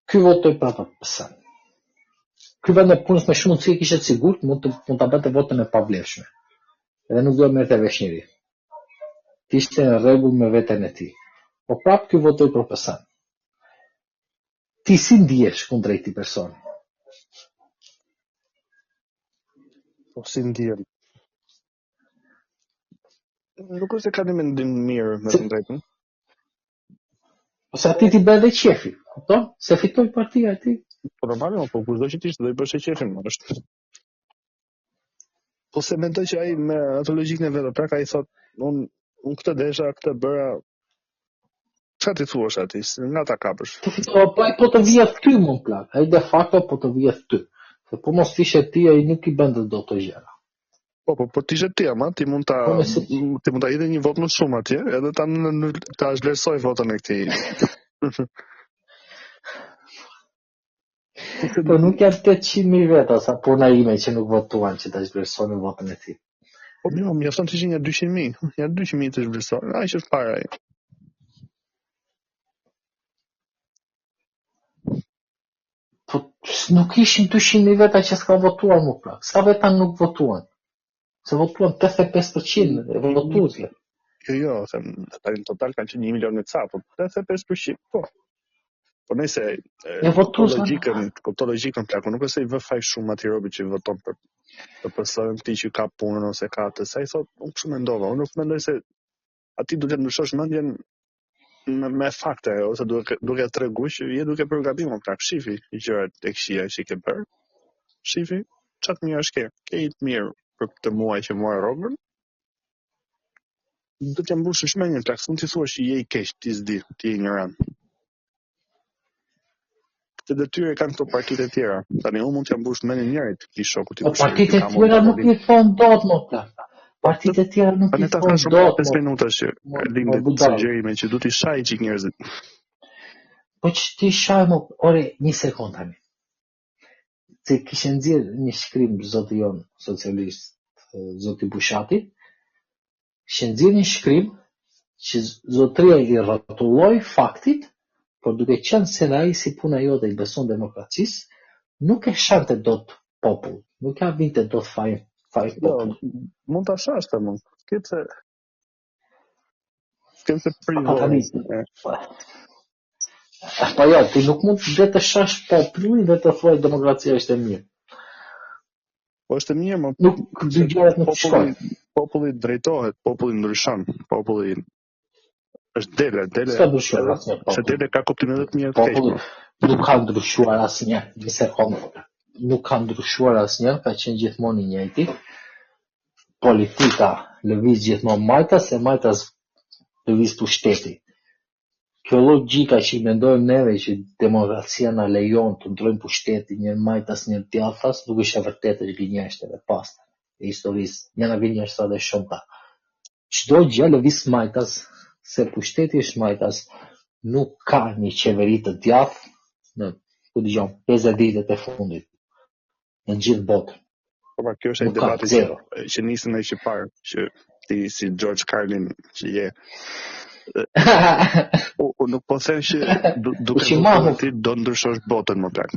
ky votoi për atë person. Ky vend e punës me shumë mundësi kishte sigurt mund ta bëte votën e pavlefshme. Edhe nuk do të merrte vesh njëri. Ti ishte në rregull me veten e tij. Po prapë ky votoi për person. Ti si ndihesh kundrejt këtij personi? Po si ndihem? Nuk është se ka një mendim mirë me të drejtën. Ose ati ti bën dhe qefi, kupton? Se fitoi partia e tij. Po normalisht, po kushdo që ishte do i bësh qefin, është. Po se mendoj që ai me ato logjikën e vet, pra ai thot, unë këtë desha, këtë bëra. Çfarë ti thuash atij? Nga ta kapësh. Po ai po të vjet ty më plak. Ai de facto po të vjet ty. Se po mos ishe ti ai nuk i bën dot të gjëra. Po ti je ti, ama ti mund ta jete një vot më shumë atje, edhe ta zhvlerësoj votën e këtij. Po nuk janë 800.000 veta sa puna ime që nuk votuan që ta zhvlerësonin votën e tij. Po më mjafton të ishin ja 200.000. Ja 200.000 të zhvlerësonin. Ai është para ai. Po nuk ishin 200.000 veta që s'ka votuar më plak. Sa veta nuk votuan? Se votuan 85% e votuesve. Jo, them, tani në total kanë qenë 1 milion e ca, po 85%, po. Po nëse kupto logjikën plaku, nuk është se i vë faj shumë atij robi që voton për PS-n ti që ka punën ose ka atë, sa i thot, unë kështu mendova, unë nuk mendoj se aty duhet të ndryshosh mendjen me fakte ose duke treguar që je duke bërë gabim, plak, shifi gjërat e këqija që ke bërë. Shifi, çfarë mirë është ke i mirë për këtë muaj që mora rrogën. Do të mbushësh me një plak, s'mund të thuash që je i keq, ti s'di, ti je ignorant. Këtë detyrë kanë këto partitë e tjera. Tani unë mund t'ja mbush mendjen njërit këtij shokut i bashkë. Partitë e tjera nuk i thon dot më plak. Partitë e tjera nuk i thon dot. 5 minuta që lindit sugjerime që duhet i shaj çik njerëzit. Po ç'ti shaj më, ore, një sekond tani. Se kishte nxjerr një shkrim zoti jon socialist, zoti Bushati, kishte nxjerr një shkrim që zotëria i rrotulloi faktit, por duke qenë se ai si puna jote i beson demokracisë, nuk e shante dot popull, nuk ka vinte dot faj popull. Mund ta shash të mund. Skemse privoni. Po jo, ti nuk mund të shash popullin dhe të thuaj demokracia është e mirë. Po është e mirë, më nuk dy gjërat nuk shkojnë. Populli drejtohet, populli ndryshon, populli është dele. Se dele ka kuptimin edhe të mirë të keq. Nuk ka ndryshuar asnjë, një sekond. Nuk ka ndryshuar asnjë, ka qenë gjithmonë i njëjti. Politika lëviz gjithmonë majtas e majtas lëviz pushteti. Kjo logjika që mendojmë neve që demokracia na lejon të ndrojmë pushtetin një majtas një djathtas, nuk është e vërtetë, është gënjeshtër e pastër e historisë. Janë gënjeshtra dhe shumëta. Çdo gjë lëviz majtas, se pushteti është majtas, nuk ka një qeveri të djathtë në 50 ditët e fundit në gjithë botën. Po kjo është ai debati që nisën ai që parë, që ti si George Carlin që je. Nuk po them që duke ti do ndryshosh botën më plak.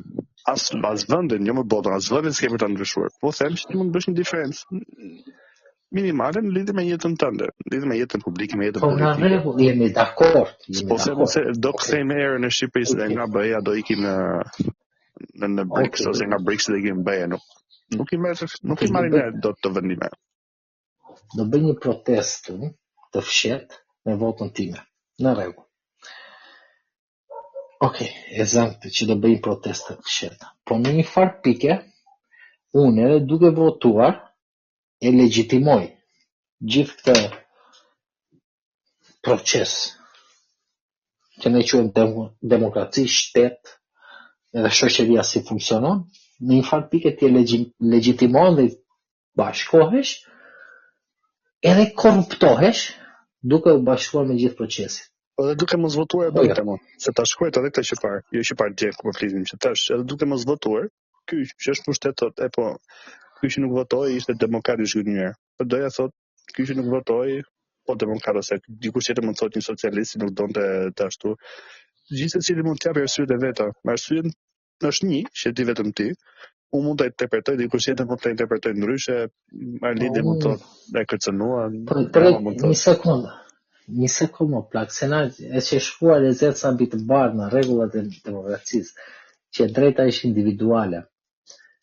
as vendin, jo më botën, as vendin s'ke për ta ndryshuar. Po them që ti mund të bësh një diferencë minimale në lidhje me jetën tënde, në lidhje me jetën publike, me jetën Po në politike. rregull, jemi dakord. Po them se do kthejmë erën e Shqipërisë dhe nga BE-ja do ikim në BRICS ose nga BRICS do ikim në BE. Nuk i marrin ne dot të vendime. Do bëj një protestë të fshet me votën time. Në rregull. Okej, ezaktë që do bëj protestë të fsheta. Po në një farë pike, unë edhe duke votuar e legjitimoj gjithë këtë proces që ne quajmë demokraci, shtet, edhe shoqëria si funksionon, në një farë pike ti e legjitimon dhe bashkohesh edhe korruptohesh duke u bashkuar me gjithë procesin. Edhe duke mos votuar bëjtë mo, se ta shkruajt edhe këtë që parë, jo që parë djekë ku më flisim që tash, edhe duke mos votuar, ky që është pushtetot, ky që nuk votoi ishte demokrat i zhgënjur. Po doja thot, ky që nuk votoi, po demokrat ose dikush tjetër mund të thotë një socialist nuk donte të ashtu. Gjithsesi mund të japë arsyet e veta. Arsyen është një, që di vetëm ti. Unë mund ta interpretoj, dikush tjetër mund ta interpretoj ndryshe, Arlidi mund të thotë e kërcënua. Një sekund më plak, se na e që shkuar e zetë sa mbi të bardh në rregullat e demokracisë, që drejta ishte individuale.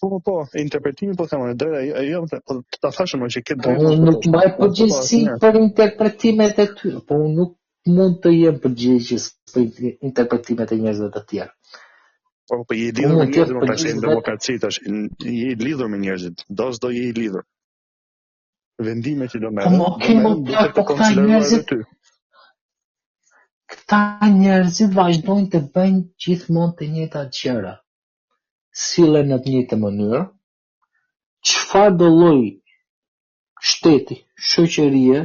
Po, interpretimi po them, drejta jo, po ta thashëm që ke drejtë. Unë nuk mbaj përgjegjësi për interpretimet e tyre, po unë nuk mund të jem përgjegjës për interpretimet e njerëzve të tjerë. Po je i lidhur me njerëzit, tash në demokraci tash je i lidhur me njerëzit, do je i lidhur. Vendime që do merr. Këta njerëzit vazhdojnë të bëjnë gjithmonë të njëjtat gjëra. Sillen në të njëjtë mënyrë. Çfarë do lloj shteti, shoqërie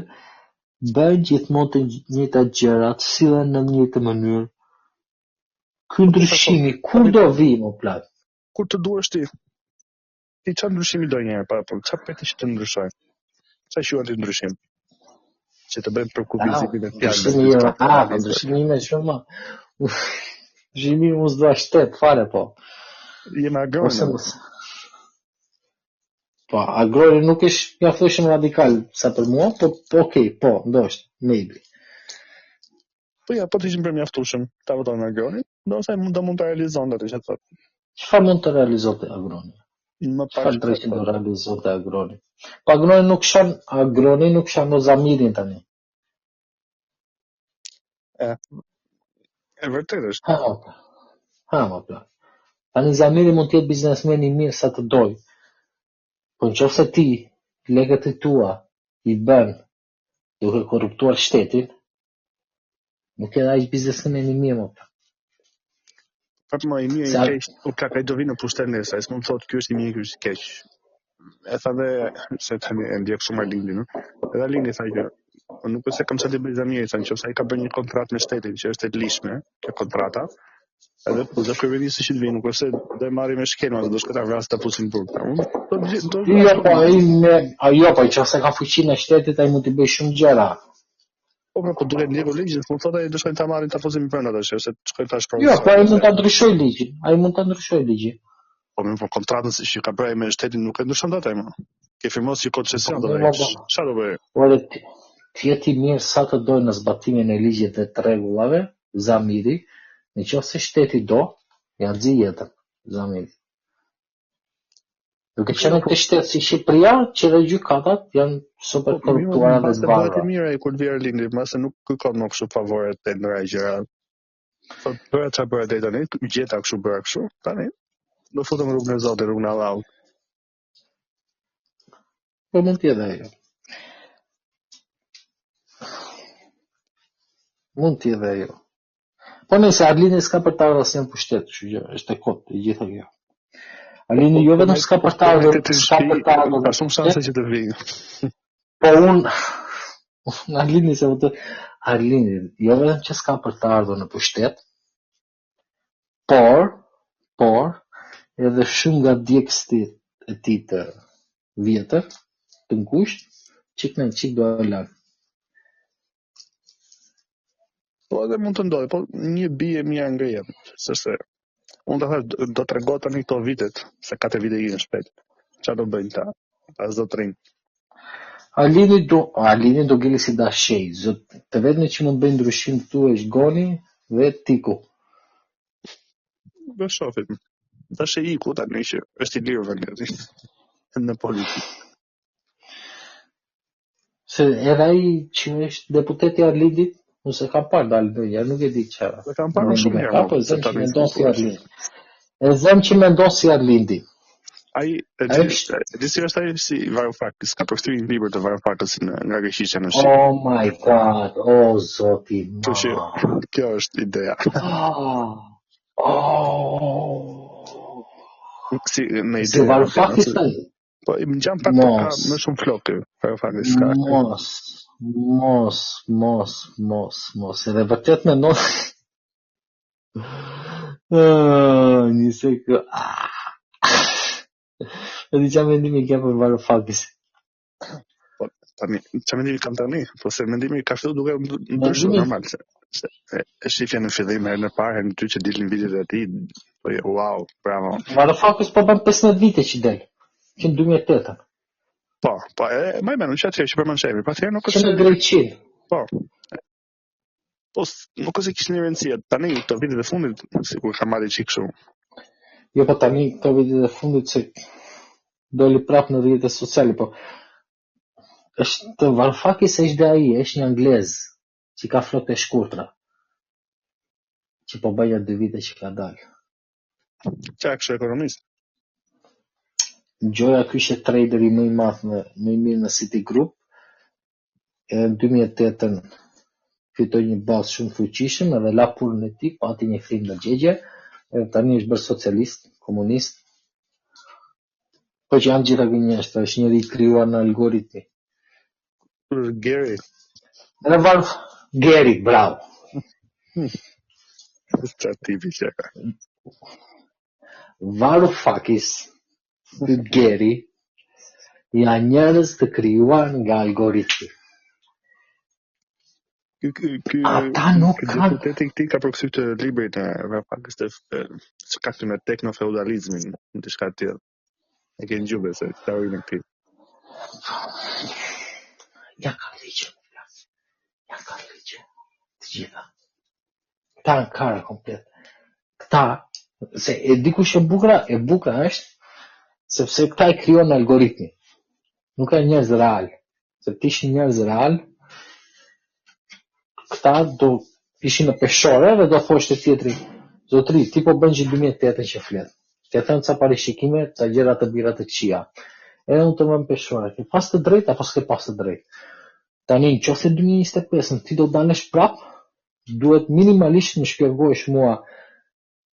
bëjnë gjithmonë të njëjtat gjëra, sillen në të njëjtë mënyrë. Ky ndryshimi kur do vi më plot? Kur të duash ti. Ti çfarë ndryshimi do një herë pa, po çfarë peti që të ndryshoj? Sa quhet ndryshim? Që të bëjmë përkufizimin e fjalës. Ndryshimi më shumë. Ndryshimi mos do shtet fare po. Jemi agroni. Po, agroni nuk është mjaftësisht radikal sa për mua, po okay, po, ndoshta, maybe. Po ja, po të ishim për mjaftueshëm, ta votojmë agroni, ndoshta mund të realizon atë që thotë. Çfarë mund të realizonte agroni? Më pak drejtë do realizonte agroni. Po agroni nuk shan do zamirin tani. E vërtet është. Ha, më plak. Tani zamiri mund të jetë biznesmen i mirë sa të doj. Po nëse ti lekët e tua i bën duke korruptuar shtetin, nuk e ai biznesmen i mirë më plak. Për më i mirë i keq, u ka do vinë në pushtet nesa, s'mund të thotë ky është i mirë, ky është i keq. E tha dhe se tani e ndjek shumë Arlindin, edhe Arlindi tha që nuk është se kam sa të bëj zamiri, sa nëse ai ka bërë një kontratë me shtetin që është e lishme, kjo kontrata, edhe po do kryeministri që të vinë, nuk është se do e marrim me shkenua, do shkojta vrasë ta pusin burg. Jo, po nëse ka fuqinë e shtetit ai mund të bëjë shumë gjëra. Po duhet ndjekur ligjin, mund thotë ai do shkojnë ta marrin ta fusin brenda tash, ose shkojnë ta shprovojnë. Jo, po ai mund ta ndryshojë ligjin. Po më kontratën që ka bërë me shtetin nuk e ndryshon dot ai më. Ke firmos që koncesion do bëj. Çfarë do bëj? Po ti je i mirë sa të dojë në zbatimin e ligjit dhe të rregullave, zamiri, nëse shteti do, ja nxi jetën, zamiri. Duke qenë këtë shtet si Shqipëria, që dhe gjykatat janë super korruptuara dhe të varura. Bëhet e mirë ai kur vi Arlindi, mase nuk kërkon më kështu favore të ndonjë gjëra. Po bëra çfarë bëra deri tani, gjeta kështu bëra kështu, tani do futem rrugën e Zotit, rrugën e Allahut. Po mund të jetë ajo. Mund të jetë ajo. Po nëse Arlindi s'ka për të ardhur asnjë pushtet, kështu që është e kotë e gjitha kjo. Arlindi jo vetëm s'ka për të ardhur, ka shumë shanse që të vijë. Po Arlindi jo vetëm që s'ka për të ardhur në pushtet, por edhe shumë nga djegësit e tij të vjetër, të ngushtë, çik do të lanë. Po edhe mund të ndodhi, po një bie mirë ngrihet, s'është. Unë të thash, do të rego tani këto vitet, se 4 vite i në shpejt. Qa do bëjnë ta? Pas do të rinjë. Alini do gjeli si dashej. Të vetën që mund bëjnë ndryshim këtu është Goni dhe Tiku. Bë shofim. Tash e iku tani që është i lirë Valeri në politikë. Se edhe ai që është deputeti i Arlindit, ose ka parë dalë ndonjë, nuk e di çfarë. E kam parë shumë herë. Apo zëm që mendon si Arlindi. E zëm që mendon si Arlindi. Ai disi është ai si Varoufakis, ka përkthyer një libër të Varoufakis nga Greqisja në Shqipëri. Oh my god, oh zoti. Kjo është ideja. Si me ide. Si Varoufakis tani. Po më ngjan pak ka më shumë flokë Varoufakis ka. Mos. Edhe vërtet mendon. Nisë kë. Edhe çfarë mendimi ke për Varoufakis? Po tani, çfarë mendimi kam tani? Po se mendimi ka filluar duke ndryshuar normal se e shifja në fillim herën e parë, herën e dytë që dilin videot e tij, po wow, bravo. Varoufakis po bën 15 vite që del. Që në 2008. Po, më mendon që atëherë që për Manchevri, pastaj nuk është në Greqi. Po. Po nuk është kishte një rëndësi. Tani këto vitet e fundit sikur ka marrë çik kështu. Jo, po tani këto vitet e fundit se doli prapë në rrjetet sociale, po është Varoufakis është dhe ai, është një anglez që ka flokë të shkurtra. Që po bëja 2 vite që ka dalë. Çka kështu ekonomist? Gjoja ky ishte traderi më i madh më i mirë në Citigroup. Në 2008 fitoi një bazë shumë fuqishëm edhe la punën e tij, pati një frym në gjegje, edhe tani është bërë socialist, komunist. Po që janë gjitha gënjeshtra, është njëri i krijuar në algoritmi. Gary. Gary, bravo. Është tipi që ka. Varoufakis, Gary, janë njerëz të krijuar nga algoritmi. Ata nuk kanë. Ti ka përkthyer të librit e Varoufakis të ka të me teknofeudalizmin, diçka të tillë. E ke ngjuar se teorinë e këtij. Ja ka ligje. Të gjitha. Këta në kara komplet. Këta, se e di kush e bukra është, sepse këta e krijon algoritmi. Nuk ka njerëz real. Se të ishin njerëz real, këta do ishin në peshore dhe do thoshte tjetri, zotri, ti po bën që 2008 që flet. Të them ca parashikime, ca gjëra të mira të këqija. Edhe unë të më peshore, ke pas të drejtë apo s'ke pas të drejtë. Tani, nëse 2025 ti do dalësh prap, duhet minimalisht më shpjegosh mua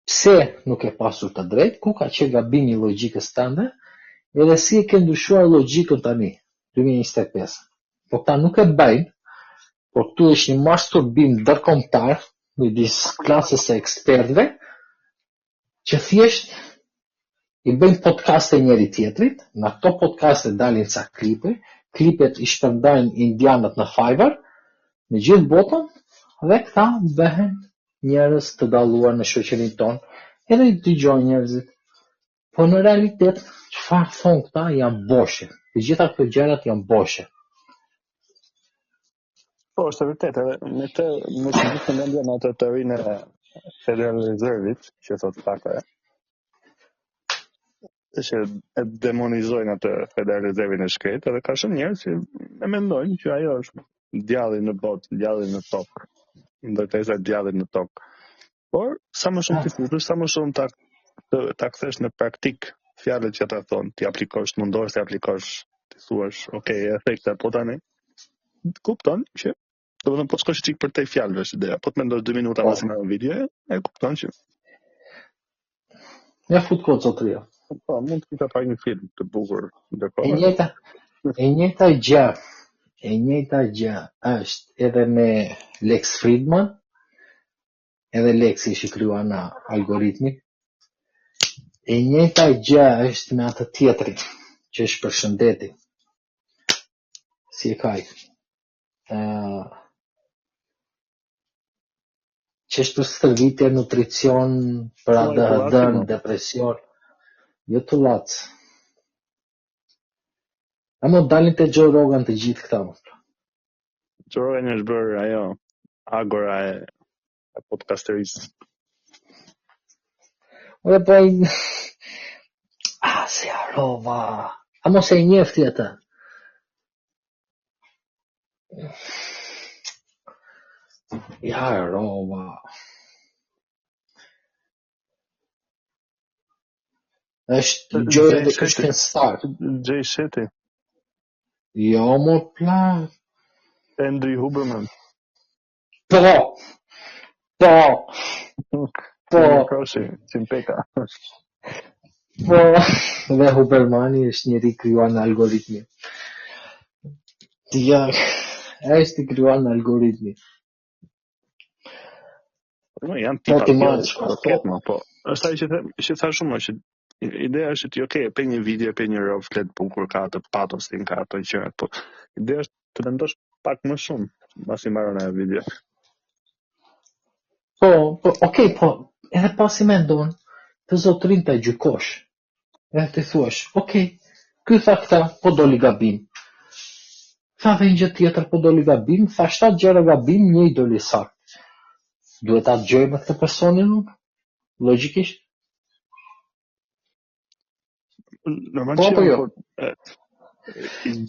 pse nuk e pasur të drejtë, ku ka që gabimi i logjikës tënde, edhe si e ke ndryshuar logjikën tani, 2025. Po ta nuk e bëjnë, por këtu është një masturbim ndërkombëtar midis klasës së ekspertëve, që thjesht i bëjnë podcaste njëri tjetrit, në ato podcaste dalin ca klipet i shpërndajnë indianët në Fiverr, në gjithë botën, dhe këta bëhen njerëz të dalluar në shoqërinë tonë, edhe i dëgjojnë njerëzit. Po në realitet, çfarë thon këta janë boshe. Të gjitha këto gjërat janë boshe. Po, është vërtet, edhe me gjithë mendjen atë teorinë e Federal Reserve-it, që thotë pakë, që e demonizojnë atë Federal Reserve-in e shkretë, edhe ka shumë njerëz që e mendojnë që ajo është djalli në botë, djalli në tokë, ndërtesa djallit në tokë. Por, sa më shumë ti futesh, sa më shumë ta kthesh në praktik fjalët që ata thonë, ti aplikosh, mundohesh të aplikosh, ti thuash, okay, efekta po tani. Kupton që domethënë po shkosh çik për te fjalëve është ideja. Po të mendosh 2 minuta pas në video, e kupton që ja fut kohë zotria. Po, mund të pa një film të bukur ndërkohë. E njëjta gjë është edhe me Lex Fridman, edhe Lex ishi krijuar në algoritmi. E njëjta gjë është me atë tjetrin, që është përshëndeti. Si e kaj? Çështës stërvitje, nutricion, për ADHD, depresion. Jo të lac. A më dalin të Joe Rogan të gjithë këta. Joe Rogan është bërë ajo agora e podcasterisë. Ore po si arova. A mos e njefti atë. Ja arova. Është Joe dhe Christian Stark. Jay Shetty. Jo, më plan. Andrew Huberman. Po. Kroshi, Simpeka. Po. Dhe Hubermani është njëri krijuar në algoritmi. Ja, është krijuar në algoritmi. No, janë tipa po. Është ai që thash shumë që ideja është që okay, pe një video, pe një rov flet bukur ka të patostin ka ato gjëra, po ideja është të mendosh pak më shumë pasi mbaron ajo video. Po, okay, po, edhe pasi mendon, të zotrin ta gjykosh. Edhe të thuash, okay, ky tha këta, po doli gabim. Tha dhe një gjë tjetër, po doli gabim, tha 7 gjëra gabim, një i doli sakt. Duhet ta dëgjoj me këtë personin unë? Logjikisht? Normalisht po jo.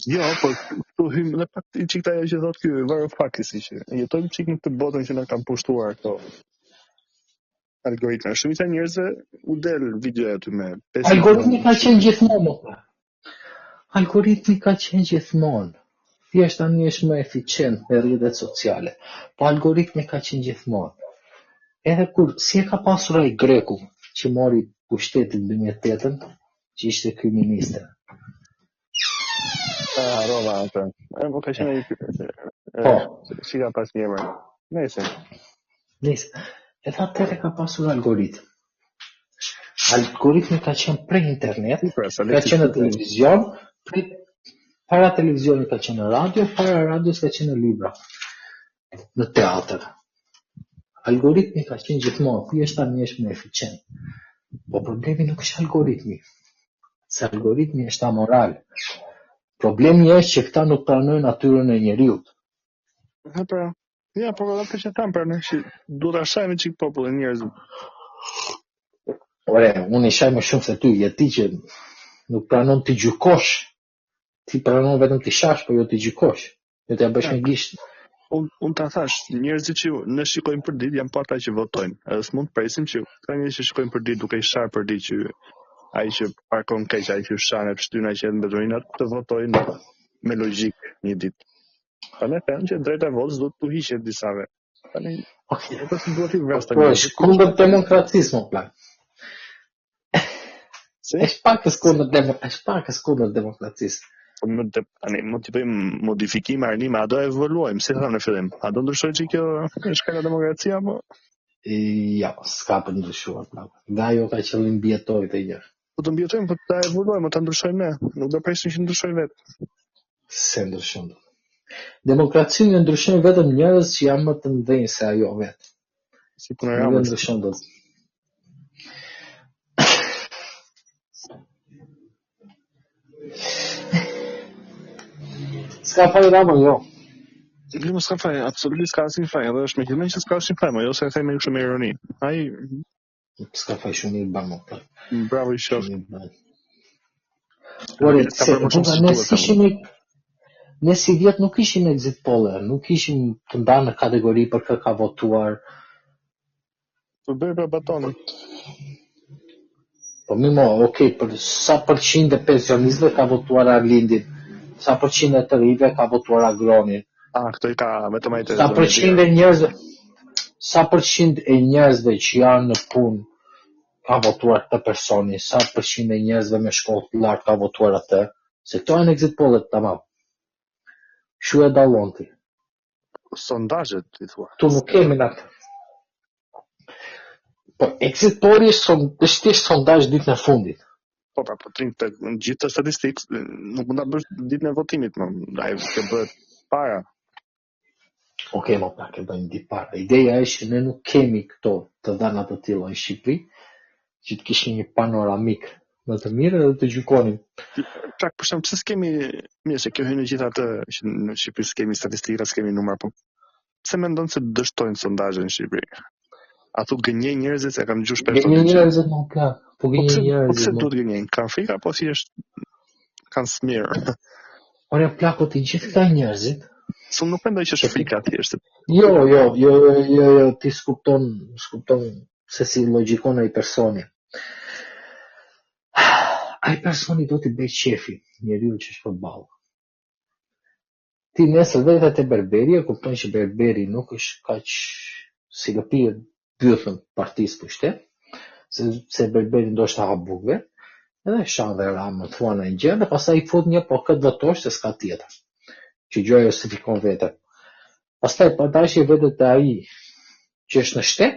Jo, po këtu hym edhe pak çik ajo që thotë ky Varoufakis që jetojmë çik në këtë botën që na kanë pushtuar këto algoritma. Shumica e njerëzve u del video aty me 5. Algoritmi ka qenë gjithmonë. Algoritmi ka qenë gjithmonë. Thjesht tani është më eficient me rrjetet sociale. Po algoritmi ka qenë gjithmonë. Edhe kur si e ka pasur ai greku që mori pushtetin 2008-ën, që ishte kryeminist. Rova atë. Po ka qenë po. Si ka pas një emër. Nëse. Edhe atëherë ka pasur algoritm. Algoritmi ka qenë prej internet, ka qenë në televizion, para televizionit ka qenë në radio, para radios ka qenë në libra, në teatr. Algoritmi ka qenë gjithmonë, thjesht tani është më eficient. Po problemi nuk është algoritmi, se algoritmi është amoral. Problemi është që këta nuk pranojnë natyrën e njeriut. Ja, po ato që tham pra, që duhet ta shajmë çik popullin njerëzve. Ore, unë i shaj më shumë se ty, ti që nuk pranon të gjykosh. Ti pranon vetëm të shash, po jo të gjykosh. Jo t'ja bësh me gisht. Unë ta thash, njerëzit që ne shikojmë për ditë janë pa ata që votojnë. Edhe s'mund të presim që këta njerëz që shikojnë për ditë duke i shar për ditë që ai që parkon keq, ai që shan e shtyna që janë mbeturinat të votojnë me logjik një ditë. Tanë them që drejta e votës duhet të hiqet disave. Tanë ato si duhet i vras tani. Po, është kundër demokracisë, më plan. Është pak kundër demokracisë. Tani mund të bëjmë modifikime arnime, a do evoluojmë, si thamë në fillim. A do ndryshojë që kjo shkalla e demokracia apo? Ja, s'ka për ndryshuar plan. Nga ajo ka qëllim mbijetoj të gjë. Po të mbijetojmë, po ta evoluojmë, ta ndryshojmë ne. Nuk do presim që ndryshojë vetë. Se ndryshon. Demokracinë ndryshon vetëm njerëz që janë më të mëdhenj se ajo vetë. Si punë Ramës. Ndryshon dot. S'ka faj Rama, jo. Jo, s'ka faj, absolutisht s'ka asnjë faj, edhe është me qëllim që s'ka asnjë faj, jo se e them me shumë ironi. Ai s'ka faj shumë i ban. Bravo i shoh. Ore, ne si vjet nuk ishim exit poller, nuk ishim të ndarë në kategori për kë ka votuar. Po bëj për batonin. Po mimo, okay, për sa përqind e pensionistëve ka votuar Arlindin, sa përqind e të rive ka votuar Agronin. Këto i ka vetëm ai të. Sa përqind e njerëzve që janë në punë ka votuar këtë personi, sa përqind e njerëzve me shkollë të lartë ka votuar atë, se këto janë exit pollet tamam. Shu e dallon ti. Sondazhet, ti thua. Tu nuk kemi natë. Po, exit polli është sondazh ditën e fundit. Po, pra, po trim të gjithë të statistikë, nuk mund ta bësh ditën e votimit, më. Ai që bëhet para. Okej, më plak, e bëjmë ditë para. Ideja është që ne nuk kemi këto të dhëna të tilla në Shqipëri, që të kishim një panoramik më të mirë dhe të gjykonim. Plak, për shembull, pse s'kemi, mirë se kjo hyn në gjithë atë që në Shqipëri s'kemi statistika, s'kemi numra, po pse mendon se dështojnë sondazhe në Shqipëri? Ato gënjej njerëzit se kanë gjuar shpesh. Gënjej njerëzit më plak, po gënjej njerëzit. Po pse duhet gënjejnë? Kanë frikë apo thjesht kanë smirë? Ore plako të gjithë këta njerëzit. S'u nuk mendoj që është frika thjesht. Jo, ti skupton se si logjikon ai personi. Ai personi do t'i bëj qefi njeriu që është përballë. Ti nesër vetë te berberi, e kupton që berberi nuk është kaq si lëpirë bythën partisë pushtet, se berberi ndoshta ha bukve, edhe shan dhe ramë të thuan e gjë, dhe pastaj i fut një po këtë votosh se s'ka tjetër. Që gjë justifikon vete. Pastaj padashje vetë te ai që është në shtep.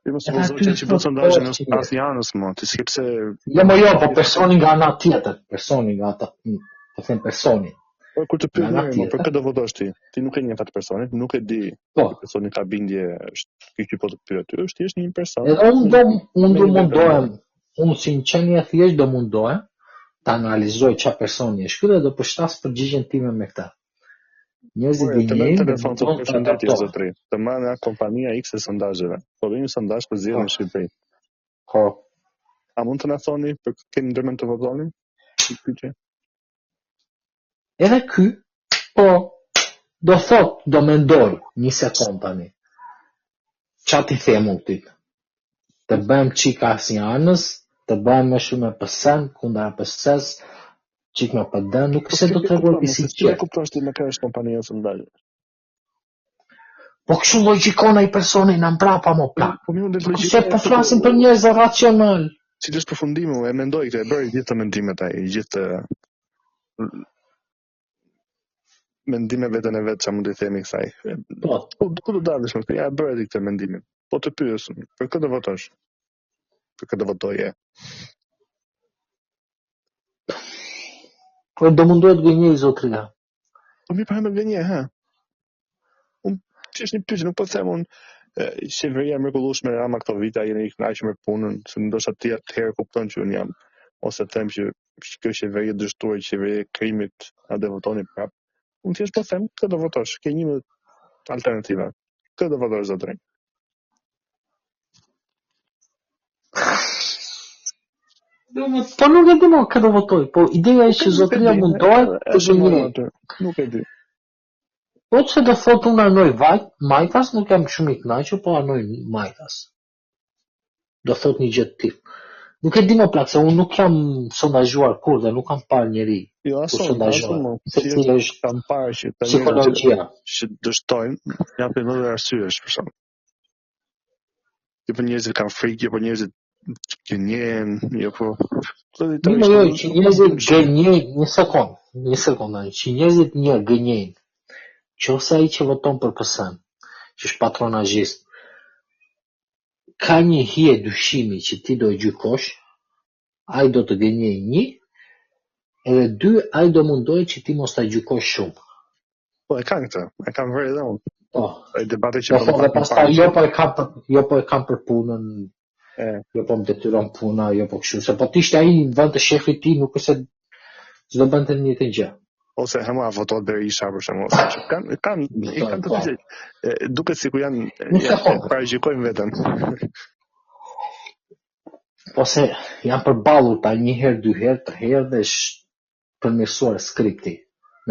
Ti mos u zgjidhni që po sondazhe në Asianës më, ti sepse po personi nga ana tjetër, personi nga ata, po them personi. Po kur të pyet për këtë do votosh ti? Ti nuk e njeh atë personin, nuk e di. Po, personi ka bindje, është ky që po të pyet ty, është thjesht një person. Edhe unë mundohem, unë si një qenie thjesht do mundohem ta analizoj çfarë personi është ky dhe do përshtas përgjigjen time me këtë. Njerëzit gënjejnë telefon të përshëndetje zotëri. Të marrë nga kompania X e sondazheve. Po bëjmë sondazh për zgjedhjen në Shqipëri. Po. A mund të na thoni për keni ndërmend të votoni? Pyetje. Edhe ky, po do thot, do mendoj një sekond tani. Çfarë ti them unë? Të bëjmë çika Asianës, të bëjmë më shumë PS-n, kundër PS-s. Qik me përdën, nuk se do të rrugë si qërë. Nuk kuptosh ti me ka është kompania së ndalë. Po kështu logjikon ai personi në mbrapa më plak. Se po flasim për njerëz racional. Si është përfundimi, e mendoj këtë, e bëri gjithë të mendimet ai, gjithë mendime vetën e vetë që mund të themi kësaj. Po. Ku do dalësh më këtë? Ja, e bëri këtë mendimin. Po të pyes, për këtë votosh. Për këtë votoje. Po do mundohet gënjej zotria. Po mi pa më gënjej, ha. Unë thjesht një pyetje, nuk po them unë qeveria mrekullueshme Rama këto vite jeni i kënaqur me punën, se ndoshta ti atëherë kupton që unë jam ose them që kjo qeveri dështuar, qeveri e krimit, a do votoni prap. Unë thjesht po them, këtë do votosh, ke një alternativë. Këtë do votosh zotrin. Po nuk e di më këtë do votoj, po ideja është që zotria mundohet të gënjej. Nuk e di. Po që do thot unë anoj majtas, nuk jam shumë i kënaqur, po anoj majtas. Do thot një gjë të tillë. Nuk e di më plak se unë nuk jam sondazhuar kur dhe nuk kam parë njeri. Jo, sondazhuar. Se është kam parë që psikologjia që dështojnë, japin edhe arsyesh për shkak. Jo po njerëzit kanë frikë, jo po njerëzit gënjen, jo po. Që njerëzit gënjejnë, një sekond, që njerëzit gënjejnë. Qose ai që voton për PS-n, që është patronazhist, ka një hije dyshimi që ti do e gjykosh, ai do të gënjej një, edhe dy, ai do mundohet që ti mos ta gjykosh shumë. Po e kanë këtë, e kanë vërë edhe unë. Po. Ai debate që po pastaj jo po e kam për punën, jo po më detyron puna, jo po kështu, se po t'ishte ai në vend të shefit ti, nuk është se do bënte një të gjë. Ose hema votot Berisha për shembull, kanë të tjerë. Duket sikur janë parajgjikojnë veten. Ose janë përballur ta një herë, dy herë, tre herë dhe është përmirësuar skripti.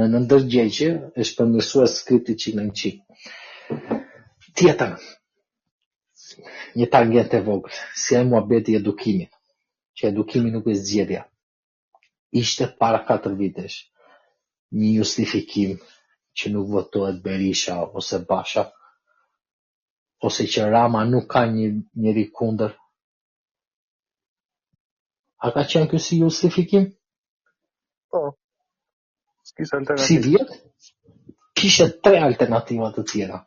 Në ndërgjegje është përmirësuar skripti çik në çik. Tjetër. Një tangent e vogël, si ai muhabeti i edukimit, që edukimi nuk është zgjedhja. Ishte para 4 vitesh një justifikim që nuk votohet Berisha ose Basha, ose që Rama nuk ka njëri kundër. A ka qenë kjo si justifikim? Po. Si vjet? Kishe 3 alternativa të tjera.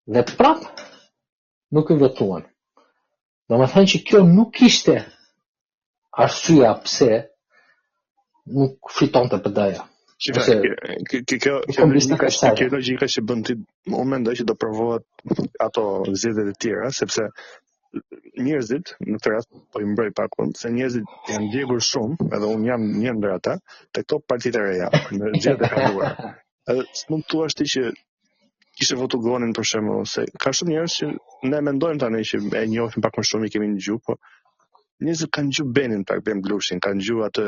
Dhe prap nuk i votuan. Do me thënë që kjo nuk ishte arsyeja pse nuk fiton të PD-ja. Kjo logjika që bën ti, unë mendoj që do provohet ato zgjedhjet e tjera, sepse njerëzit në këtë rast po i mbroj pakun se njerëzit janë djegur shumë, edhe unë jam një ndër ata, te këto partitë e reja në zgjedhjet e kaluara. Edhe s'mund të thuash ti që kishe votu Gonin për shembull, se ka shumë njerëz që ne mendojmë tani që e njohim pak më shumë, i kemi ndëgjuar, po njerëzit kanë dëgjuar Benin, pak Ben Blushin, kanë dëgjuar atë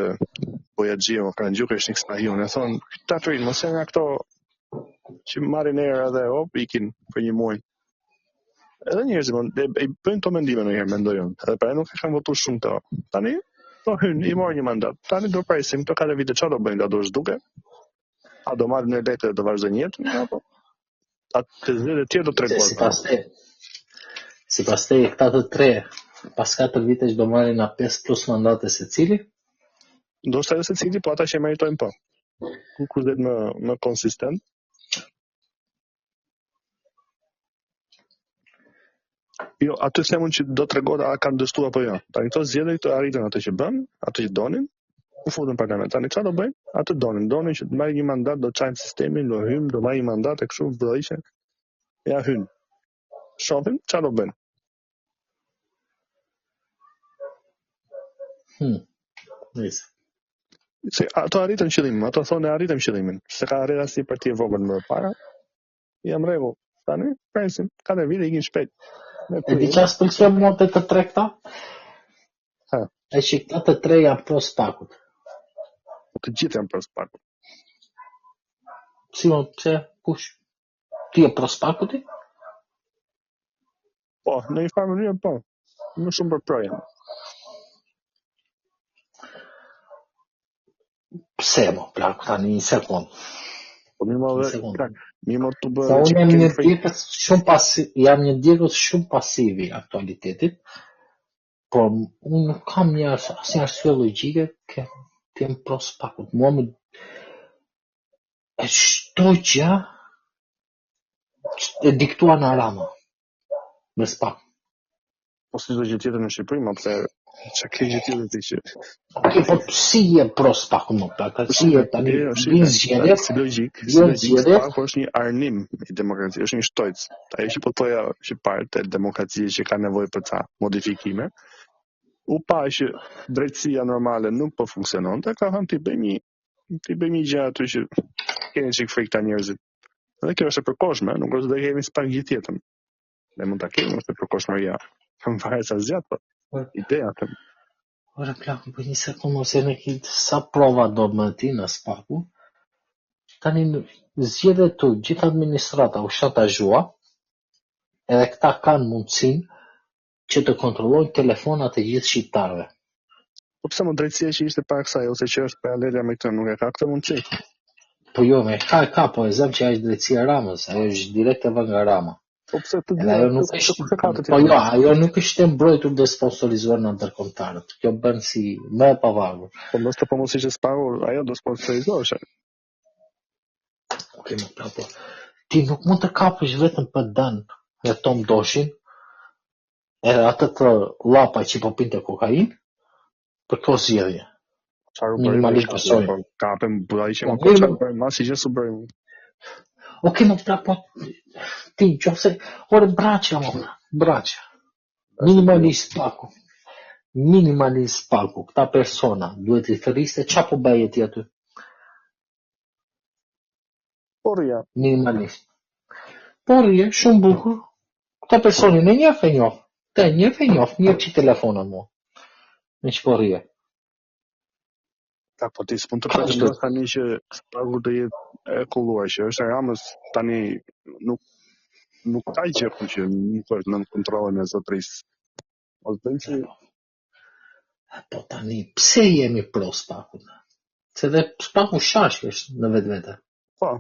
Bojaxhiu, kanë dëgjuar Krishnik Spahiun, e thon, "Ta trin, mos janë ato që marrin erë dhe hop ikin për një muaj." Edhe njerëzit e bëjnë to mendime ndonjëherë, mendoj unë. Edhe pra nuk e kanë votuar shumë to. Tani do hyn, i morën një mandat. Tani do presim këto 4 vite çfarë do bëjnë, do zhduke? A do marrin në lekë do vazhdojnë jetën apo atë zgjedhje të tjerë do tregojnë. Sipas te këta të tre, pas 4 vitesh do marrin na 5 plus mandate secili? Ndoshta edhe secili, po ata që meritojnë po. Kush do të më konsistent? Jo, aty themun që do tregon a kanë dështuar apo jo. Tani këto zgjedhje këto arritën atë që bën, atë që donin, u futën në parlament. Tani çfarë do bëjnë? Atë donin që të marrin një mandat, do çajnë sistemin, do hym, do marrin një mandat e kështu vëllëqe. Ja hyn. Shohim çfarë do bëjnë. Nice. Se ato arritën qëllimin, ato thonë arritëm qëllimin. Se ka arritur asnjë parti e vogël më parë. Jam rregull. Tani presim, 4 vite ikin shpejt. E di çfarë pëlqen mua te të tre këta? Ha. E që këta të tre janë pro spakut. Të gjithë janë pro spakut. Si më pse? Kush? Ti je pro spakut? Po, në një farë mënyrë po. Më shumë për pro jam. Pse më plak tani një sekond. Po mirë të bëj. Unë jam një djegës shumë pasiv i aktualitetit, por unë nuk kam asnjë arsye logjike që të jem pro spakut. Mua më çdo gjë e diktuar nga Rama me spak. Po si çdo gjë tjetër në Shqipëri, më pse çka ke gjë tjetër ti që. Po si je pro spakut më plak? Si je tani bin zgjedhjet? Si logjik, spaku është një arnim i demokracisë, është një shtojc. Ajo që po thoya që part e demokracisë që ka nevojë për ca modifikime. U pa që drejtësia normale nuk po funksiononte, ka thënë ti bëjmë një gjë aty që keni çik frikë ta njerëzit. Dhe kjo është e përkohshme, nuk është do të kemi spak gjithë jetën. Ne mund ta kemi është e përkohshmëria. Kam varet sa zgjat, po. Ideja të. Ora plak, po një sekond ose ne sa prova do më ti në spaku. Tani zgjedhjet tu gjithë administrata u shantazhua. Edhe këta kanë mundësinë që të kontrollojnë telefonat e gjithë shqiptarëve. Po pse më drejtësia që ishte para kësaj ose që është paralelja me këtë nuk e ka këtë mundësi? Po jo, me ka, po e zëm që ajo është drejtësia Ramës, ajo është direkt e vënë nga Rama. Po pse të ajo nuk është, po jo, ajo nuk është mbrojtur dhe sponsorizuar në ndërkombëtarët. Kjo bën si më e pavarur. Po ndoshta po mos ishte spagur, ajo do sponsorizohesh. Okej, më po. Ti nuk mund të kapësh vetëm për Dan dhe Tom Doshin, e atë të llapa që po pinte kokainë, për këto zgjedhje. Minimalisht besojnë. Kapem budai që më koçan, masi që su bëjmë. Okej, më po ti qofse ore braçja. Minimalisht paku. Këta persona duhet të thëriste çfarë po bëje ti aty? Porria. Minimalisht. Porria shumë bukur. Këta personi në një fe njoh. Te një fe njoh, një çi telefonën mua. Në çporria. Ta po ti s'mund të pretendoj tani që spagu do jetë e kulluar që është Ramës tani nuk ka gjë që nuk është nën kontrollin e zotërisë. Ose bëjmë që po tani pse jemi pro spakut? Se dhe spaku shash është në vetvete. Po.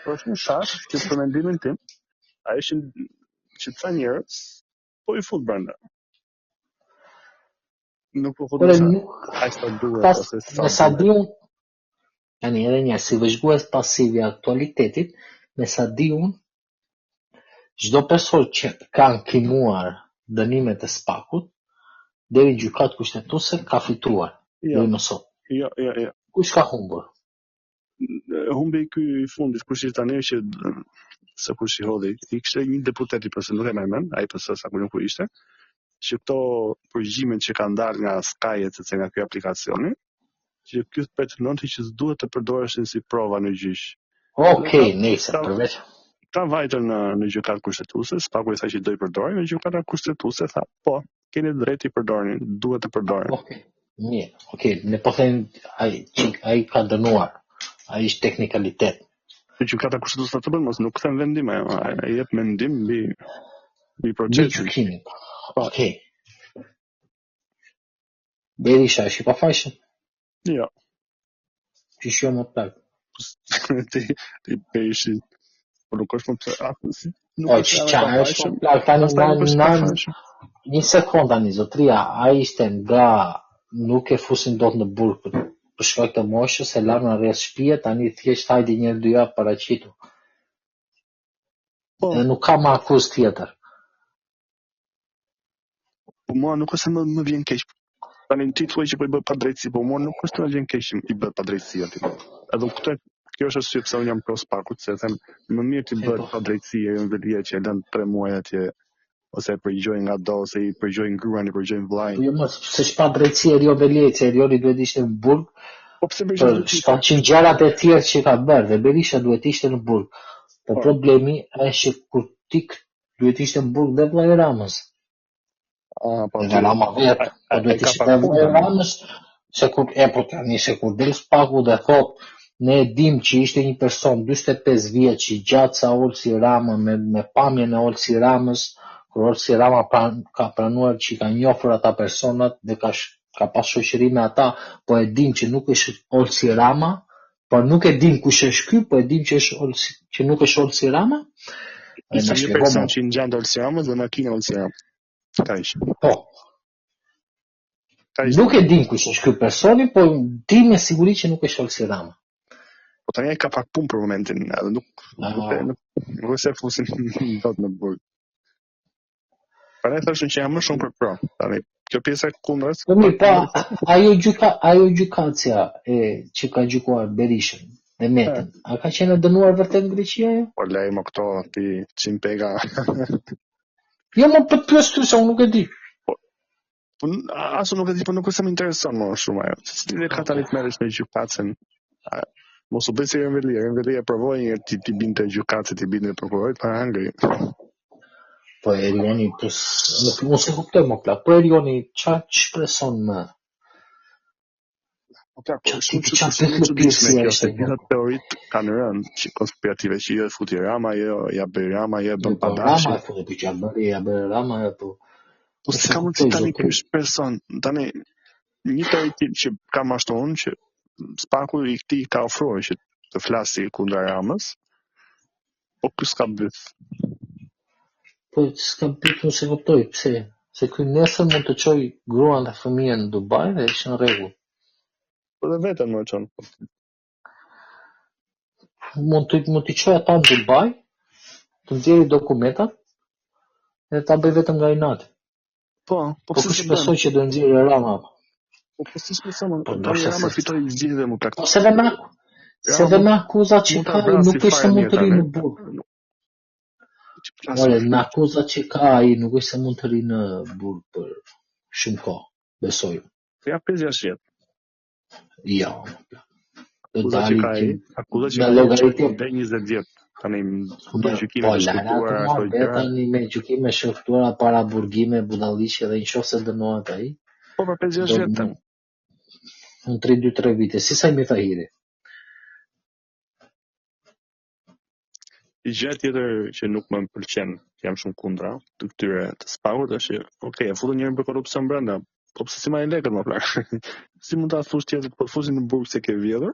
Po është një shash që për mendimin tim, ai është që ca njerëz po i fut brenda. Nuk po thotë se ai sa duhet ose sa diun tani edhe një si vëzhgues pasiv i aktualitetit, me sa diun çdo person që ka ankimuar dënimet e spakut deri në gjykatë kushtetuese ka fituar. Jo më sot. Jo. Kush ka humbur? humbi ky i fundit kush ishte tani që se kush i hodhi, i kishte një deputet i përse nuk e mend, ai përse sa ku ishte, që këto përgjimet që kanë dalë nga Sky etc nga ky aplikacioni, që ky pretendonte që s'duhet të përdoreshin si prova në gjyq. Okej, nejse, përveç. Ta vajtën në gjykatë kushtetuese, spaku i tha që do i përdorin, në gjykata kushtetuese tha, po, keni drejt i përdorin, duhet të përdorin. Okej. Mirë, okej, ne po them ai ka dënuar. Ai është teknikalitet. Në gjykata kushtetuese të bën mos nuk kthen vendim, ai jep mendim mbi Mbi procesin. gjykimin. Okej. Berisha është i pafajshëm? Jo. Që jo më plak. Ti Berishin, po nuk është më plak. O, që është më plak, tani një sekund tani, zotria, ai ishte nga nuk e fusin dot në burg për shkak të moshës, e lanë në rreth shtëpia, tani thjesht hajde një 2 javë paraqitu. Dhe nuk ka më akuzë tjetër. Po mua nuk është se më vjen keq. Tani ti thua që po i bë padrejtësi, po mua nuk është se më vjen keq i bë padrejtësi aty. Edhe këtë kjo është arsye pse unë jam pro Sparkut, se them më mirë ti bëhet padrejtësi e Velia që e lën 3 muaj atje ose e përgjojnë nga do, ose i përgjojnë gruan, i përgjojnë vllajin. Po jo mos, se çpa drejtësi Erio Velieci, Erioni duhet ishte në burg. Po pse Berisha për 700 gjërat e tjera që ka bërë, dhe Berisha duhet ishte në burg. Po problemi është që kur ti duhet ishte në burg dhe vllai Ramës. Po dhe Rama vetë, po duhet ishte dhe vllai Ramës, se kur tani se kur del Spaku dhe thot ne e dim që ishte një person 45 vjeç i gjatë sa Olsi Rama me pamjen e Olsi Ramës, kur Olsi Rama ka pranuar që ka njohur ata personat dhe ka pas shoqëri me ata, po e dim që nuk është Olsi Rama, por nuk e dim kush është ky, po e dim që nuk është Olsi Rama. Ishte një person që ngjan Olsi Ramës dhe makina Olsi Ramës. Po. Nuk e dim kush është ky personi, po di me siguri që nuk është Olsi Rama. Po tani ka pak punë për momentin, edhe nuk se fusin dot në burg. Para thashën që jam më shumë për pro. Tani kjo pjesa e kundrës. Po mirë, po ajo gjykatësia që ka gjykuar Berishën dhe Metën, a ka qenë dënuar vërtet në Greqi ajo? Po lej më këto ti Cimpega. Jo më për të pyes ty se unë nuk e di. Po asu nuk e di, po nuk është më intereson më shumë ajo. Si ti ka tani të merresh me gjykatën? Mos u bësi Renvelia provoi një ti binte gjykatës, ti binte prokurorit para hangri. Po Erioni, mos e kuptoj më plak, po Erioni, çfarë shpreson më? Po plak, shumë çuditshme kjo, se gjitha teoritë kanë rënë që konspirative, që jo futi Rama, ja bëri Rama, ja bën padashi. Rama futi po ja bëri Rama, po. Po s'ka mundësi tani ky person, tani një teori që ka mashtuar që Spaku i këtij ka ofruar që të flasi kundër Ramës, po ky s'ka byth. Po s'ka byth, se kuptoj pse. Se ky nesër mund të çoj gruan dhe fëmijën në Dubai dhe është në rregull. Po dhe vetën më çon. Mund të çoj ata në Dubai, të nxjerrë dokumentat dhe ta bëj vetëm nga inati. Po pse s'besoj që do nxjerrë Rama. Po si s'besoj, tani Rama fitoi zgjedhjet demokratike. Se dhe me akuzat që ka nuk është mund të rinë në burg. Në akuzat që ka ai nuk është se mund të rinë në burg për shumë kohë, besoj. Ja 5-6 vjet. Jo. Akuzat që ka llogaritë 20 vjet. Tani gjykime të shkruara ato gjëra. Tani me gjykime shkruara para burgime, budalliqe dhe nëse dënohet ai. Po për 5-6 vjet tani. Në 3-3 vite, si sa mi Tahiri. Gjë tjetër që nuk më pëlqen, jam shumë kundra të këtyre të Spakut, është që e futën njërin për korrupsion brenda, po pse si marrin lekët më plak? Si mund ta thosh tjetër po fusin në burg se ke vjedhur?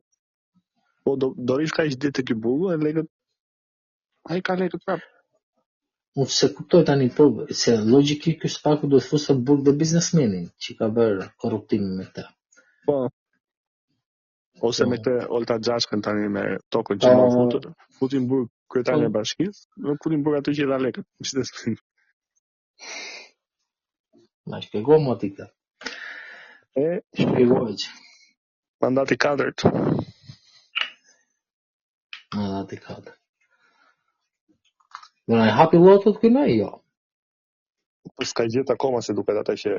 Po do rish kaq ditë te ky burgu e lekët ai ka lekët prap. Unë se kuptoj tani, po se logjikisht ky Spaku do të fusë në burg dhe biznesmenin që ka bërë korruptimin me këtë. Po. Ose me këtë Olta Xhashkën tani me tokën që më futin burg kryetarin e bashkisë, nuk futin burg aty që dha lekët. Ma shpjegoj më ti këtë. Shpjegoj. Mandati 4. gati 4. Në ai hapi lotët këna jo. Po s'ka gjetë akoma se duket ata që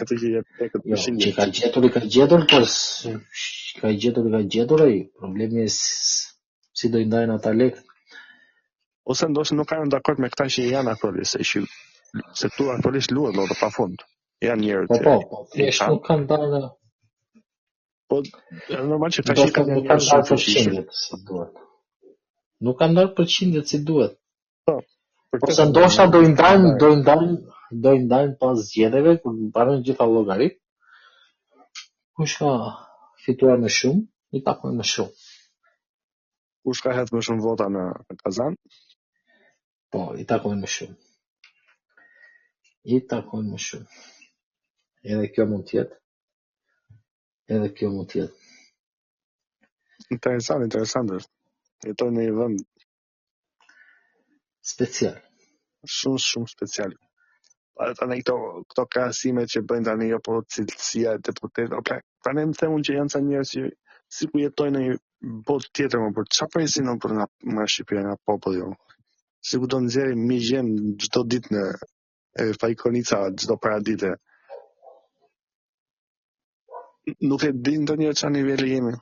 atë që jep tekët Jo, që ka gjetur, por ka gjetur ai. Problemi është si do i ndajnë ata lekë. Ose ndoshta nuk kanë dakord me këta që janë aktualisht, se tu aktualisht luhet lotë pafund. Janë njerëz. Po, thjesht nuk kanë dalë. Po, normal që tash kanë njerëz shumë të shëndet si duhet. Nuk kanë dalë përqindjet si duhet. Po. Ose ndoshta do i ndajnë pas zgjedhjeve kur mbaron gjitha llogarit. Kush ka fituar më shumë, i takon më shumë. Kush ka hedhur më shumë vota në Kazan? Po, i takon më shumë. Edhe kjo mund të jetë. Interesant është. Jetojnë në një vend special. Shumë special. Tani këto krahasime që bëjnë tani apo cilësia e deputetëve, tani më themun që janë ca njerëz që sikur jetojnë në një botë tjetër, por çfarë presin për nga Shqipëria, nga populli? Sikur do nxjerrin migjen çdo ditë në fajkonica çdo paradite. Nuk e din ndonjëherë çfarë niveli jemi.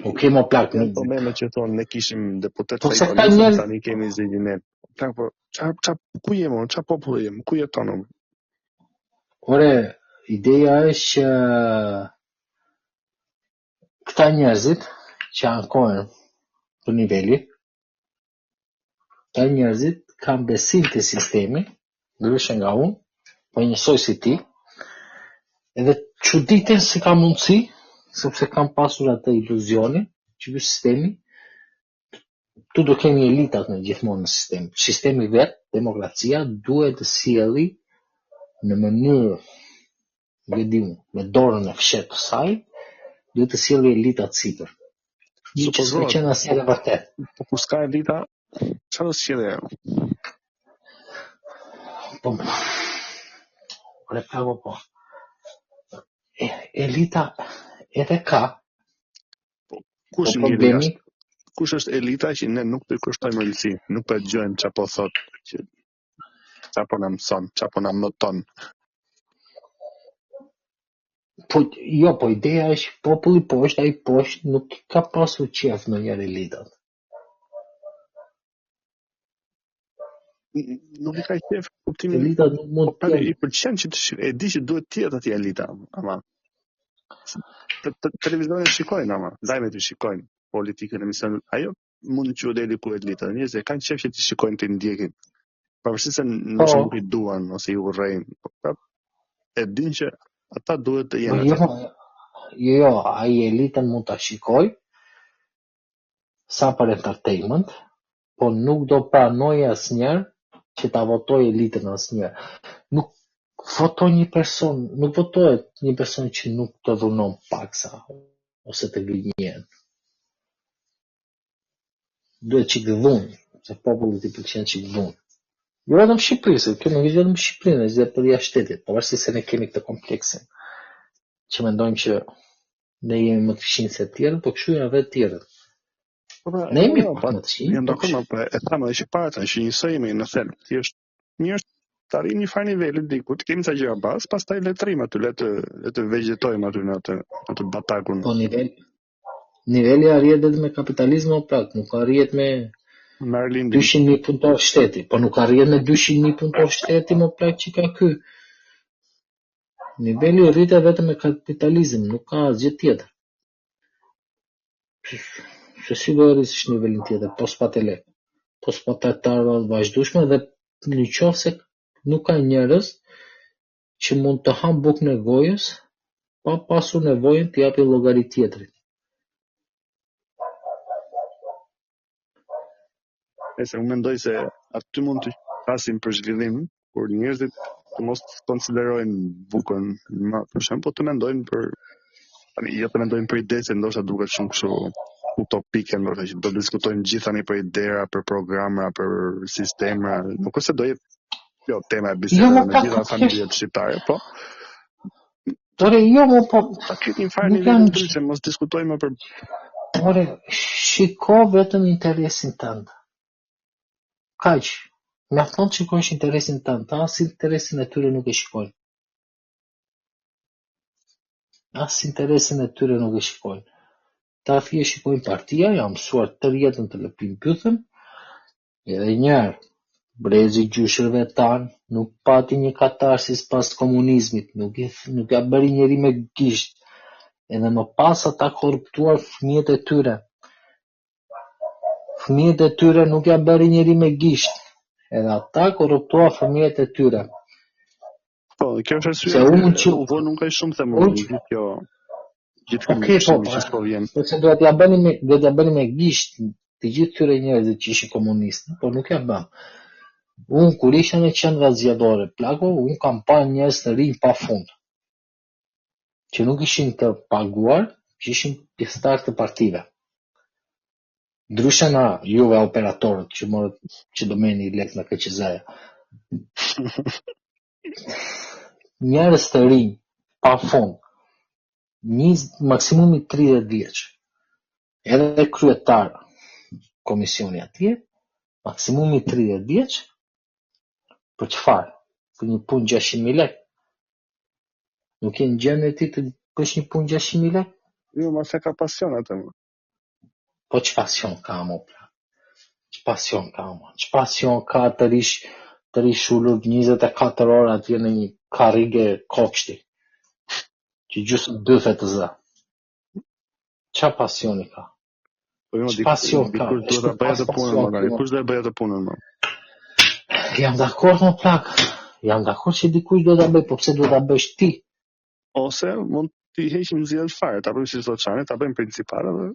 Ok, më plak. Probleme që thonë ne kishim deputet fajkonicë, tani kemi zgjedhjen. Po ku jemi? Çfarë populli jemi? Ku jeton? Ore, ideja është që këta njerëzit që ankohen për niveli, këta njerëzit kanë besim të sistemi, ndryshe nga unë, po njësoj si ti, edhe çuditën se ka mundësi, sepse kanë pasur atë iluzionin që ky sistemi, tu do kemi elitat në gjithmonë në sistem. Sistemi vetë, demokracia, duhet të sjellë në mënyrë, me dorën e fshetë të saj, duhet të sjellë elitat sipër. Që s'ka qenë asnjëherë vërtet. Po kur s'ka elita, çfarë do sjellë ajo? Po. Elita edhe ka. Kush ngeli? Kush është elita që ne nuk të kushtojmë rëndësi, nuk po dëgjojmë çfarë po thotë, çfarë po na mëson, çfarë po na moton. Po ideja është populli poshtë, ai poshtë nuk ka pasur qef në njëri elitat. Nuk i ka qef kuptimin. Elitat nuk mund të i pëlqen që e di që duhet të jetë aty elita, ama televizorin shikojnë, ama lajmet i shikojnë, politikën e mision, ajo mund të quhet ku elita. Njerëzit kanë qef që të shikojnë, të ndjekin. Pavarësisht se nëse nuk i duan ose i urrejnë, e din që ata duhet të jenë aty. Jo, ai elitën mund ta shikoj sa për entertainment, po nuk do pranoj asnjëherë që ta votoj elitën asnjëherë. Nuk votohet një person që nuk të dhunon paksa ose të gënjen. Duhet që gëdhun, se popullit i pëlqen që gëdhun. Jo vetëm Shqipërisë, kjo nuk është vetëm Shqipërinë, është edhe për jashtë shtetit, pavarësisht se ne kemi këtë kompleksin, që mendojmë që ne jemi më të fshinjtë se të tjerët, po kështu janë edhe të tjerët. Ne jemi më të fshinjtë. Jam dakord, po e tham edhe që para të që njësoj jemi në thelb, thjesht mirë të arrijmë një farë niveli diku, të kemi ca gjëra bazë, pastaj le të rrim aty, le të vegjetojmë aty në atë batakun. Po niveli arrihet edhe me kapitalizëm o prap, nuk arrihet me 200.000 punëtor shteti, po nuk arrihet me 200.000 punëtor shteti më prap që ka ky. Niveli rritet vetëm me kapitalizëm, nuk ka asgjë tjetër. Se si do rrisësh nivelin tjetër, po s'pa të lekë, po s'pa të vazhdueshme dhe në qoftë se nuk ka njerëz që mund të hanë bukën e gojës pa pasur nevojën të japin llogari tjetrit. Unë mendoj se aty mund të flasim për zhvillim, kur njerëzit të mos konsiderojnë bukën, për shembull, po të mendojnë për ide që ndoshta duket shumë kështu utopike, ndoshta që do diskutojnë gjithë tani për idera, për programa, për sistema, nuk është se do jetë Jo, tema e bisedave me gjitha familjet shqiptare, po. Ore, jo, po. Ta ketë një farë nivel ndryshe, mos diskutojmë për. Ore, shiko vetëm interesin tënd. Kaq. Mjafton shikosh interesin tënd, as interesin e tyre nuk e shikojnë. As interesin e tyre nuk e shikojnë. Ta thjesht shikojnë partia, jam mësuar të jetën të lëpin pythën, edhe njerë, brezi gjyshërve tanë, nuk pati një katarsis pas komunizmit, nuk ja bëri njeri me gisht, edhe më pas ata korruptuar fëmijët e tyre. Fëmijët e tyre nuk ja bëri njeri me gisht, edhe ata korruptuar fëmijët e tyre. Po, kjo është arsye, u vë nuk ka shumë themë gjithë kjo. Okej, po se duhet ja bëni me gisht të gjithë këtyre njerëzve që ishin komunistë, po nuk ja bëm. Unë kur isha në qendra zgjedhore plako, unë kam pa njerëz të rinj pafund, që nuk ishin të paguar, që ishin pjesëtar të partive. Ndryshe na juve operatorët që do merrni lek nga KQZ-ja. Njerëz të rinj pafund. Maksimumi 30 vjeç. Edhe kryetar komisioni atje, maksimumi 30 vjeç. Për çfarë? Për një punë 600.000 lekë. Nuk e gjendje ti të bësh një punë 600.000 lekë? Jo, ma se ka pasion atë më. Po që pasion ka më pra? Që pasion ka më? Që pasion ka të rish ullur 24 orë atje në një karrige kokshti? Që gjusë dyfe të zë. Qa pasioni ka? Që pasion ka? Kush do bëja të punën, kush do bëja të punën, më? Jam dakord në plak. Jam dakord që dikush do ta bëj, po pse do ta bësh ti? Ose mund t'i heqim zgjedhjet fare, ta bëjmë si Zoçani, ta bëjmë principale dhe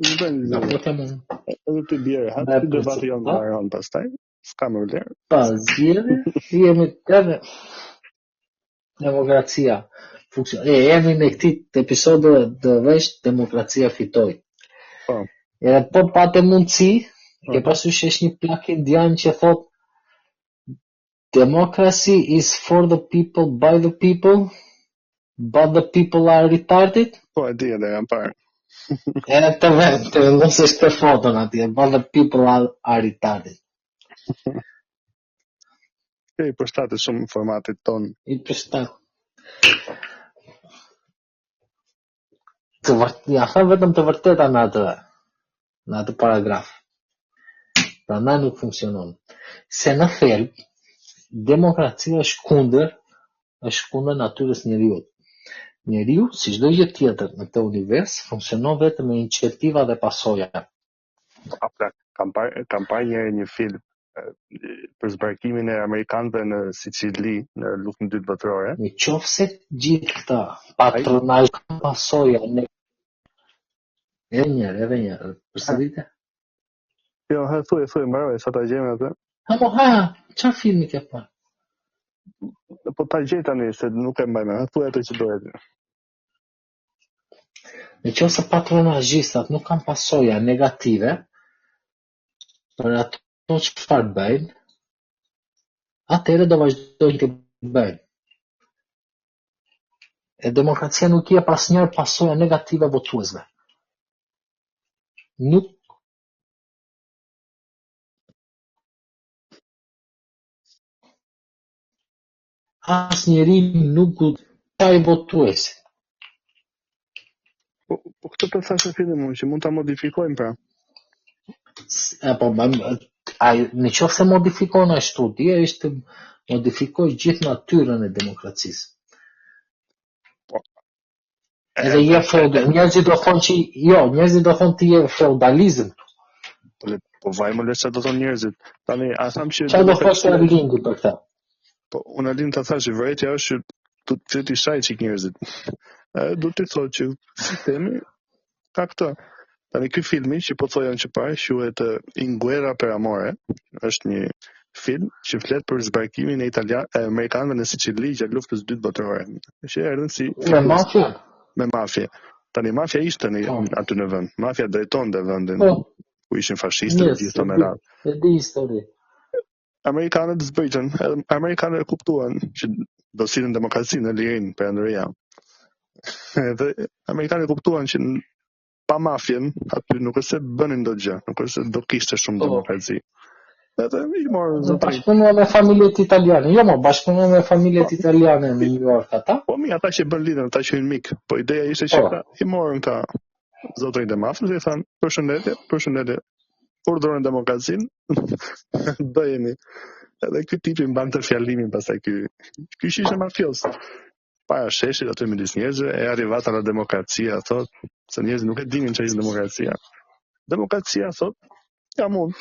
nuk bëjmë zgjedhje. Edhe ti bjerë, ha ti debati janë ndaron pastaj, s'ka më vlerë. Pas zgjedhje, jemi edhe demokracia. Jemi në këtë episod të vesh demokracia fitoi. Po. Edhe po patë mundësi, ke parasysh është një plak indian që thot democracy is for the people, by the people, but the people are retarded. Po, e di edhe jam parë. Edhe të vendosesh të foton atje, but the people are retarded. I përshtatet shumë formatit ton. I përshtatet. Ja tha vetëm të vërteta në atë paragraf. Prandaj nuk funksionon. Se në thelb, demokracia është kundër natyrës njeriut. Njeriu, si çdo gjë tjetër në këtë univers, funksionon vetëm me iniciativa dhe pasoja. Kam parë një film për zbarkimin e amerikanëve në Sicili në luftën e dytë botërore. Nëse gjithë këta patronazh pasoja ne edhe një përsëritje. Jo, thuaj, mbaroj, sa ta gjejmë atë. Çfarë filmi ke parë? Po ta gjej tani se nuk e mbaj mend. Thuaj atë që dohet. Nëse patronazhistat nuk kanë pasoja negative për ato çfarë bëjnë, atëherë do vazhdojnë të bëjnë. E demokracia nuk i jep asnjëherë pasoja negative votuesve. Nuk asnjëri nuk taj votuesi. Po këtë të thashë në fillim që mund ta modifikojmë pra. Nëse modifikon ashtu, dia është të modifikoj gjithë natyrën e demokracisë. Edhe njerëzit do thonë që njerëzit do thonë ti je feudalizëm. Po vaj më lesa do thonë njerëzit. Tani a tham që çfarë do thosh Erlingi për këtë? Po unë Erling ta thash që vërejtja është që të ti shaj çik njerëzit. Do të thotë që sistemi ka këtë. Tani ky filmi që po thoyan që parë quhet In Guerra per Amore, është një film që flet për zbarkimin e amerikanëve në Sicili gjatë luftës së dytë botërore. Që erdhën si me mafia. Tani mafia ishte aty në vend. Mafia drejtonte vendin. Ku ishin fashistët gjithë me radhë. E di histori. Amerikanët zbritën, edhe Amerikanët e kuptuan që do sillen demokracinë në lirin perandëria. Edhe Amerikanët e kuptuan që pa mafjen aty nuk është se bënin do gjë, nuk është se do kishte shumë demokraci. Edhe i morën zotëri. Bashkëpunuar me familjet italiane. Jo, bashkëpunuar me familjet italiane në New York ata. Po ata që bën lidhën, ata që janë mik. Po ideja ishte që i morën ka zotërinë e mafjës dhe i thanë, përshëndetje, urdhërojnë demokracinë, bëjeni. Edhe ky tipi mbante fjalimin pastaj ky ishte mafios. Para sheshit aty midis njerëzve e arrivata la demokracia, thot, se njerëzit nuk e dinin ç'është demokracia. Demokracia thot, jam unë.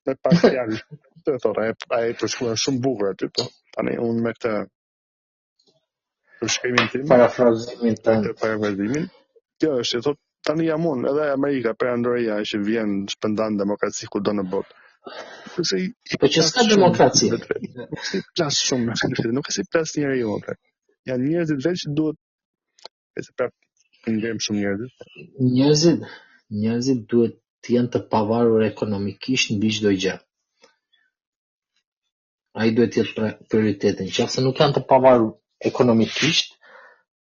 Me pak fjalë. Të thot, ai përshkruan shumë bukur aty, po tani unë me këtë përshkrimin tim, parafrazimin, kjo është, thot, tani jam unë, edhe Amerika perandoria që vjen shpëndan demokraci kudo në botë. Po që s'ka demokraci. Nuk si plas shumë, nuk si plas njeriu. Janë njerëzit vetë që duhet se prapë ndjem shumë njerëzit. Njerëzit duhet të jenë të pavarur ekonomikisht mbi çdo gjë. Ai duhet të jetë prioriteti. Nëse nuk janë të pavarur ekonomikisht,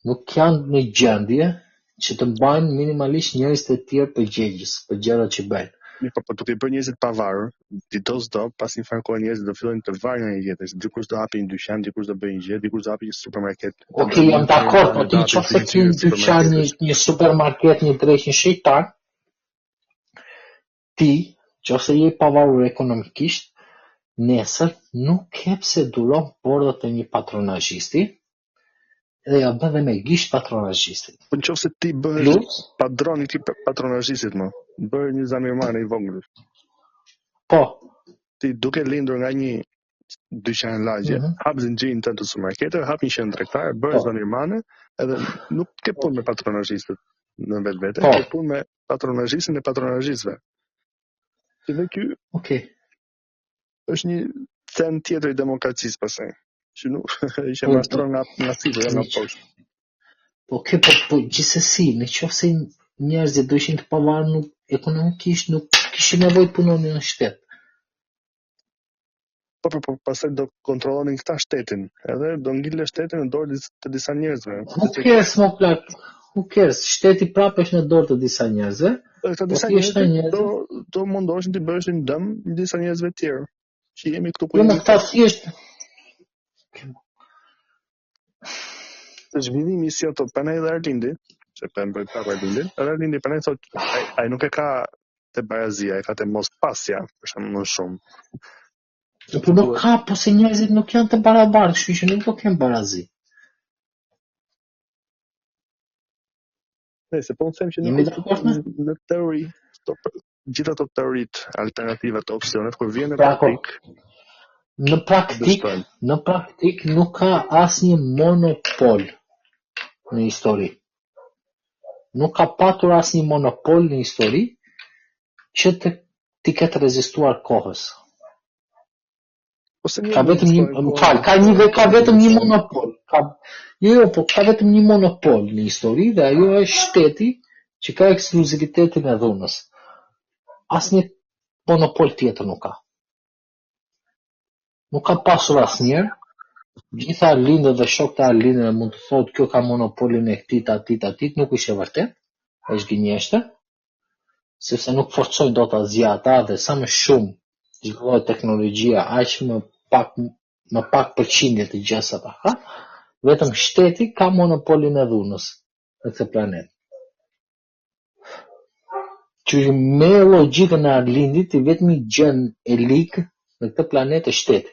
nuk janë në gjendje që të mbajnë minimalisht njerëz të tjerë përgjegjës për gjërat që bëjnë. Po duke bërë njerëzit pavarur, do pas një farë kohë njerëzit do fillojnë të varën nga një jetës. Dikush do hapi një dyqan, dikush do bëjë një gjë, dikush do hapi një supermarket. Okej, jam dakord, po ti nëse ke një dyqan, një supermarket, një dreq, një shejtar, ti, nëse je pavarur ekonomikisht, nesër nuk ke pse duron bordat e një patronazhisti, edhe ja bën dhe me gisht patronazhistit. Po nëse ti bëhesh padron i këtij patronazhistit më, bëre një zanimar i vogël. Po. Ti duke lindur nga një dyqan lagje, hap zinxhirin tënd të supermarketit, hap një qendër tregtare, bëre zanimane, edhe nuk ke punë me patronazhistët në vetvete, ke punë me patronazhistin e patronazhistëve. Dhe ky, është një cen tjetër i demokracisë pastaj. Që nuk ishte mashtron nga sipër, nga poshtë. Po gjithsesi, nëse njerëzit do ishin të pavarur ekonomikisht, nuk kishin nevojë të punonin në shtet. Po, pastaj do kontrollonin këta shtetin, edhe do ngile shtetin në dorë të disa njerëzve. Who cares? Shteti prapë është në dorë të disa njerëzve. Këta disa njerëz do mundoheshin të bëheshin dëm në disa njerëzve të tjerë. Që jemi këtu ku. Jo, këta thjesht zhvillimi si ato panaj dhe Arlindi, që bëjmë prapë Arlindin, Arlindi panaj thotë ai nuk e ka te barazia, e ka te mos pasja, për shembull më shumë. Po nuk ka, po se njerëzit nuk janë të barabartë, kështu që nuk do kenë barazi. Se po them që në teori, gjitha ato teoritë alternative të opsionet kur vjen në praktik, në praktik nuk ka asnjë monopol në histori. Nuk ka patur asnjë monopol në histori që të ketë rezistuar kohës. Ka vetëm një monopol. Ka vetëm një monopol në histori dhe ajo është shteti që ka ekskluzivitetin e dhunës. Asnjë monopol tjetër nuk ka. Nuk ka pasur asnjëherë. Gjitha Arlindët dhe shokët e Arlindëve mund të thotë kjo ka monopolin e këtij, nuk është e vërtetë, është gënjeshtër, sepse nuk forcojnë dot asgjë ata dhe sa më shumë zhvillohet teknologjia, aq më pak përqindje të gjësa ata ka, vetëm shteti ka monopolin e dhunës në këtë planet. Që me logjikën e Arlindit, i vetmi gjën e ligë në këtë planet është shteti.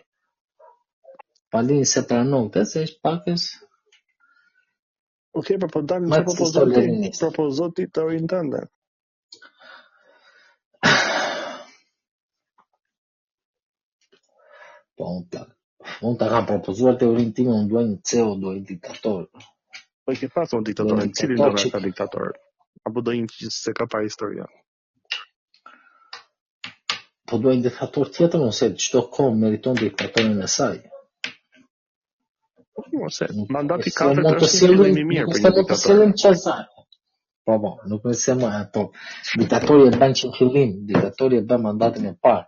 Palin se pranon këtë, se është pakës... Okej, po dalim se propozoti të teorinë tënde. Po, unë të kam propozuar teorinë time, unë duaj një CEO, duaj një diktator. Po i ke pasur diktatorin, cili do nga diktator? Apo do një që se ka pa historia? Po duaj një diktator tjetër, nëse çdo kohë meriton diktatorin e saj. Mandati 4 është një mirë për një diktator. Po, nuk nëse më, po, diktatori e bën që fillim, diktatori e bën mandatin e parë.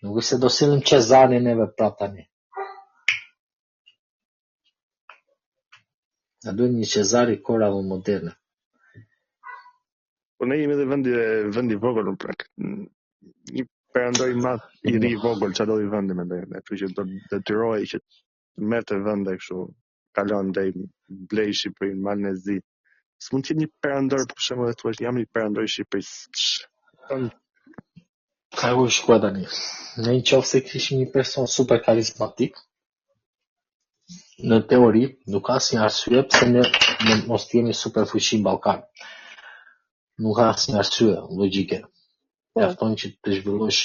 Nuk është se do sillim Cezarin neve prap tani. Na duhet një Cezari korave moderne. Po ne jemi edhe vendi vogël në prek. Një perandor i madh i ri vogël, çfarë do i vendi mendoj, kështu që do detyrohej që të merrte vende kështu, kalon deri blej Shqipërinë, Malnezi. S'mund të jetë një perandor për shembull të thuash jam një perandor i Shqipërisë. Ka u shkua tani. Në një qoftë se kishim një person super karizmatik, në teori nuk ka asnjë arsye pse ne mos jemi super fuqi në Ballkan. Nuk ka asnjë arsye logjike. Mjafton që të zhvillosh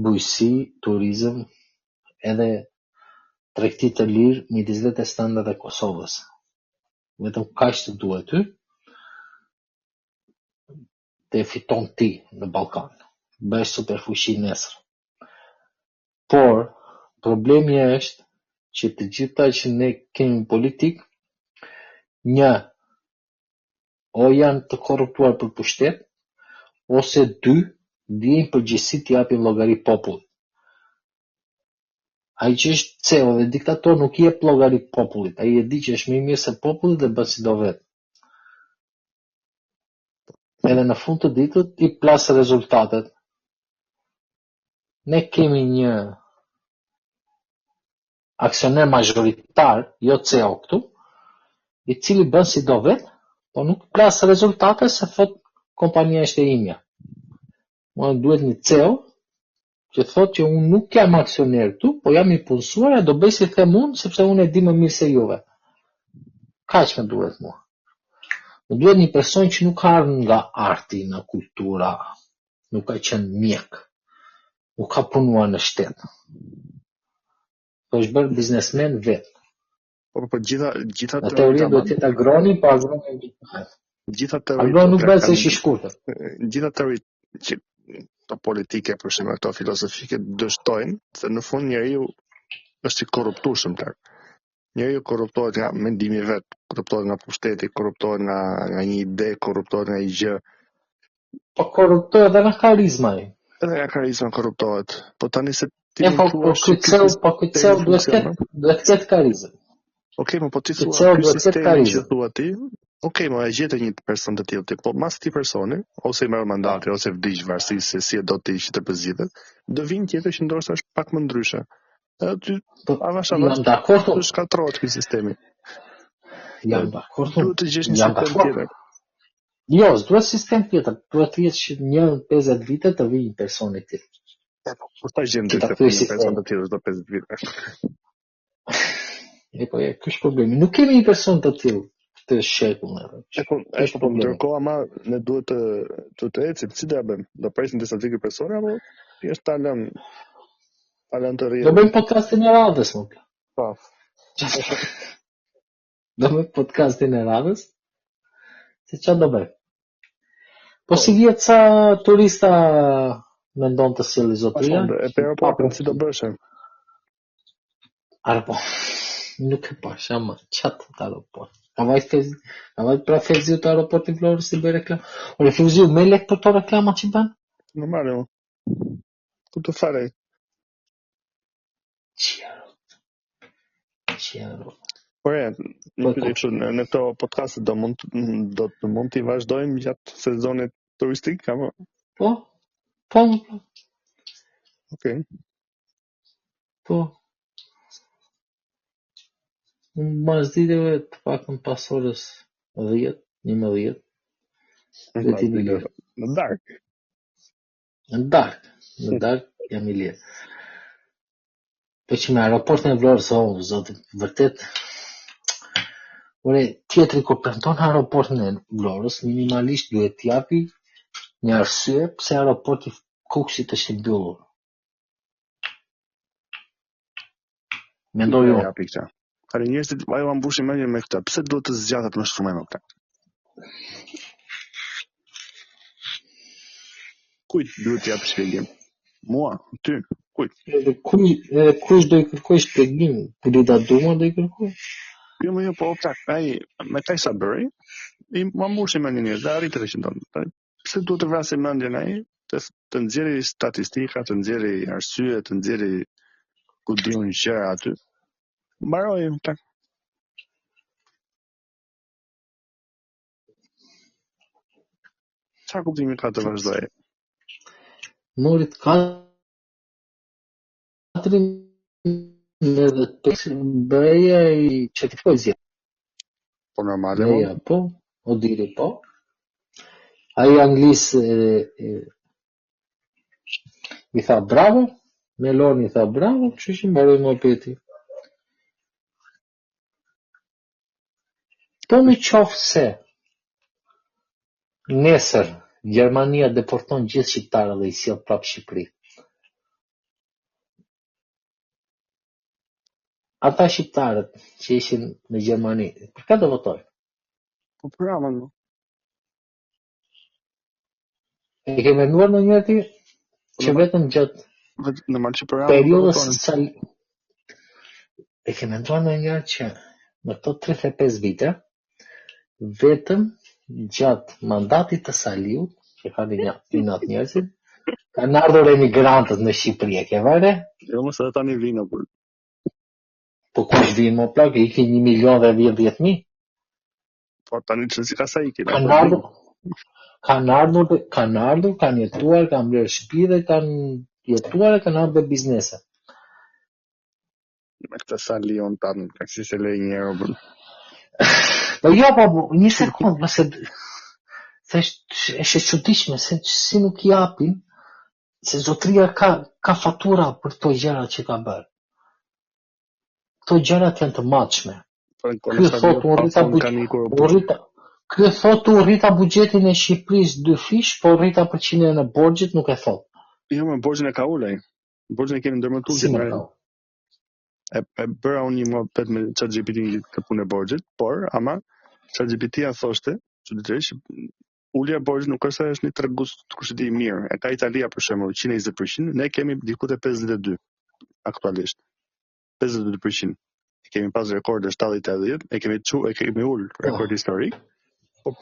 bujqësi, turizëm, edhe tregti të lirë midis vetë standard dhe Kosovës. Vetëm kaq të duhet ty të fiton ti në Ballkan. Bëhesh superfuqi nesër. Por problemi është që të gjitha që ne kemi politik, një, o janë të korruptuar për pushtet, ose dy, vjen përgjegjësi të japin llogari popullit. Ai që është CEO dhe diktator nuk i jep llogari popullit, ai e di që është më i mirë se populli dhe bën si do vet. Edhe në fund të ditës i plas rezultatet. Ne kemi një aksioner majoritar, jo CEO këtu, i cili bën si do vet, po nuk plas rezultate se thot kompania është e imja. Mua duhet një CEO që thot që unë nuk jam aksioner këtu, po jam i punësuar e do bëj si them unë, sepse unë e di më mirë se juve. Kaq më duhet mua. Më duhet një person që nuk ka ardhur nga arti, nga kultura, nuk ka qenë mjek, nuk ka punuar në shtet. Po është bërë biznesmen vetë. Po gjitha në teori duhet të jetë agroni, po agroni gjitha teoritë. Agroni nuk bëhet se ish i shkurtër. Gjitha teoritë që to politike për shembull ato filozofike dështojnë se në fund njeriu është i korruptueshëm tar. Njeriu korruptohet nga mendimi vet, korruptohet nga pushteti, korruptohet nga një ide, korruptohet nga një gjë. Po korruptohet edhe nga karizma ai. Edhe nga karizma korruptohet. Po tani se ti po këtë duhet të ketë karizëm. Okej, po ti thua ky sistemi që thua ti, okej, mo e gjetë një person të tillë, po mas ti personi, ose i merr mandati ose vdiq varësisht se si e do ti që të përzgjedhet, do vinë tjetër që ndoshta është pak më ndryshe. Ty jam dakord, të shkatërrohet ky sistemi. Jam dakord. Duhet të gjesh një sistem tjetër. Jo, s'duhet sistem tjetër, duhet të jetë që një 50 vite të vijë një person i tillë. Po ta gjem dy person të tillë çdo 50 vite. Po ky është problemi. Nuk kemi një person të tillë këtë shekull. Po ndërkohë ama ne duhet të ecim, si do ja bëjmë? Do presim disa të vikë persone apo thjesht ta lëm të rrijë? Do bëjmë podcastin e radhës, më. Po. Do bëjmë podcastin e radhës. Se çfarë do bëjmë? Po si vjet sa turista mendon të sjellë zotëria? E për aeroportin si do bëshë? Arpo. Nuk e pash, ama qatë të aeroport. Ka vajt pra Fevziu të aeroportin Florës si bëj reklam. O Fevziu, me lek për to reklama që ban? Normal, jo. Ku të fare? Qero. Por në këto podcast do të mund t'i vazhdojmë gjatë sezonit turistik, apo? Po. Okej. Po. Unë mazditeve të pakën pas orës 10, 11. Në dark. Në dark jam i lirë. Po që me aeroportin e Vlorës, zotit, vërtet, tjetëri kur premton aeroportin e Vlorës, minimalisht duhet t'japi një arsye pse aeroporti Kukësit është i mbyllur. Mendoj unë. Kare njerëzit ajo ambushin mendjen me këtë. Pse duhet të zgjatet më shumë me këtë? Kujt duhet t'jap shpjegim? Mua, ty, kujt? Kush do i kërkoj shpjegim? Kulida Duma do i kërkoj? Jo, po ai me kaj sa bëri, i ambushin mendjen njerëzit, arritën që ndonë. Pse duhet të vrasin mendjen ai? të nxjerrë statistika, të nxjerrë arsye, të nxjerrë ku diun gjëra aty. Mbaroi tak. Çfarë kuptimi ka të vazhdojë? Morit 4 edhe 5 bëja I certifikoj zje. Po normale bëja po, o diri po. Ai anglis I tha bravo, Meloni tha bravo, kështu që mbaroi mohabeti. Po në qoftë se nesër Gjermania deporton gjithë shqiptarët dhe I sjell prapë Shqipëri. Ata shqiptarët që ishin në Gjermani, për ka do votojnë? Po për Ramën. E ke menduar ndonjëherë ti që vetëm gjatë normal që për periudhës e ke menduar ndonjëherë që në këto 35 vite vetëm gjatë mandatit të Saliut, që kanë inat njerëzit, kanë ardhur emigrantët në Shqipëri, e ke vëre? Jo, mos edhe tani vinë apo. Po kush vinë më plak, ikin 1.010.000. Po tani çfarë ka sa ikin? Kanë ardhur, kanë jetuar, kanë blerë shtëpi dhe kanë jetuar e kanë ardhur biznese. Me këtë Salion tanë, ka si se lej një herë. Po jo, po një sekond, mëse është e çuditshme se si nuk japin, se zotria ka fatura për këto gjëra që ka bërë. Këto gjërat janë të matshme. Ky thotë u rrita buxhetin e Shqipërisë 2 fish, po rrita përqindjen e borxhit nuk e thot. Jo, më borxhin e ka ulej. Borxhin e kemi ndërmëtuar si e bëra unë një muhabet me ChatGPT të punë e borxhit, por ama ChatGPT-ja thoshte, çuditërisht, ulja e borxhit nuk është një tregus të kushti I mirë. E ka Italia për shembull 120%, ne kemi diku te 52 aktualisht. 52%. Kemi pas rekorde 70-80, e kemi ul rekord historik.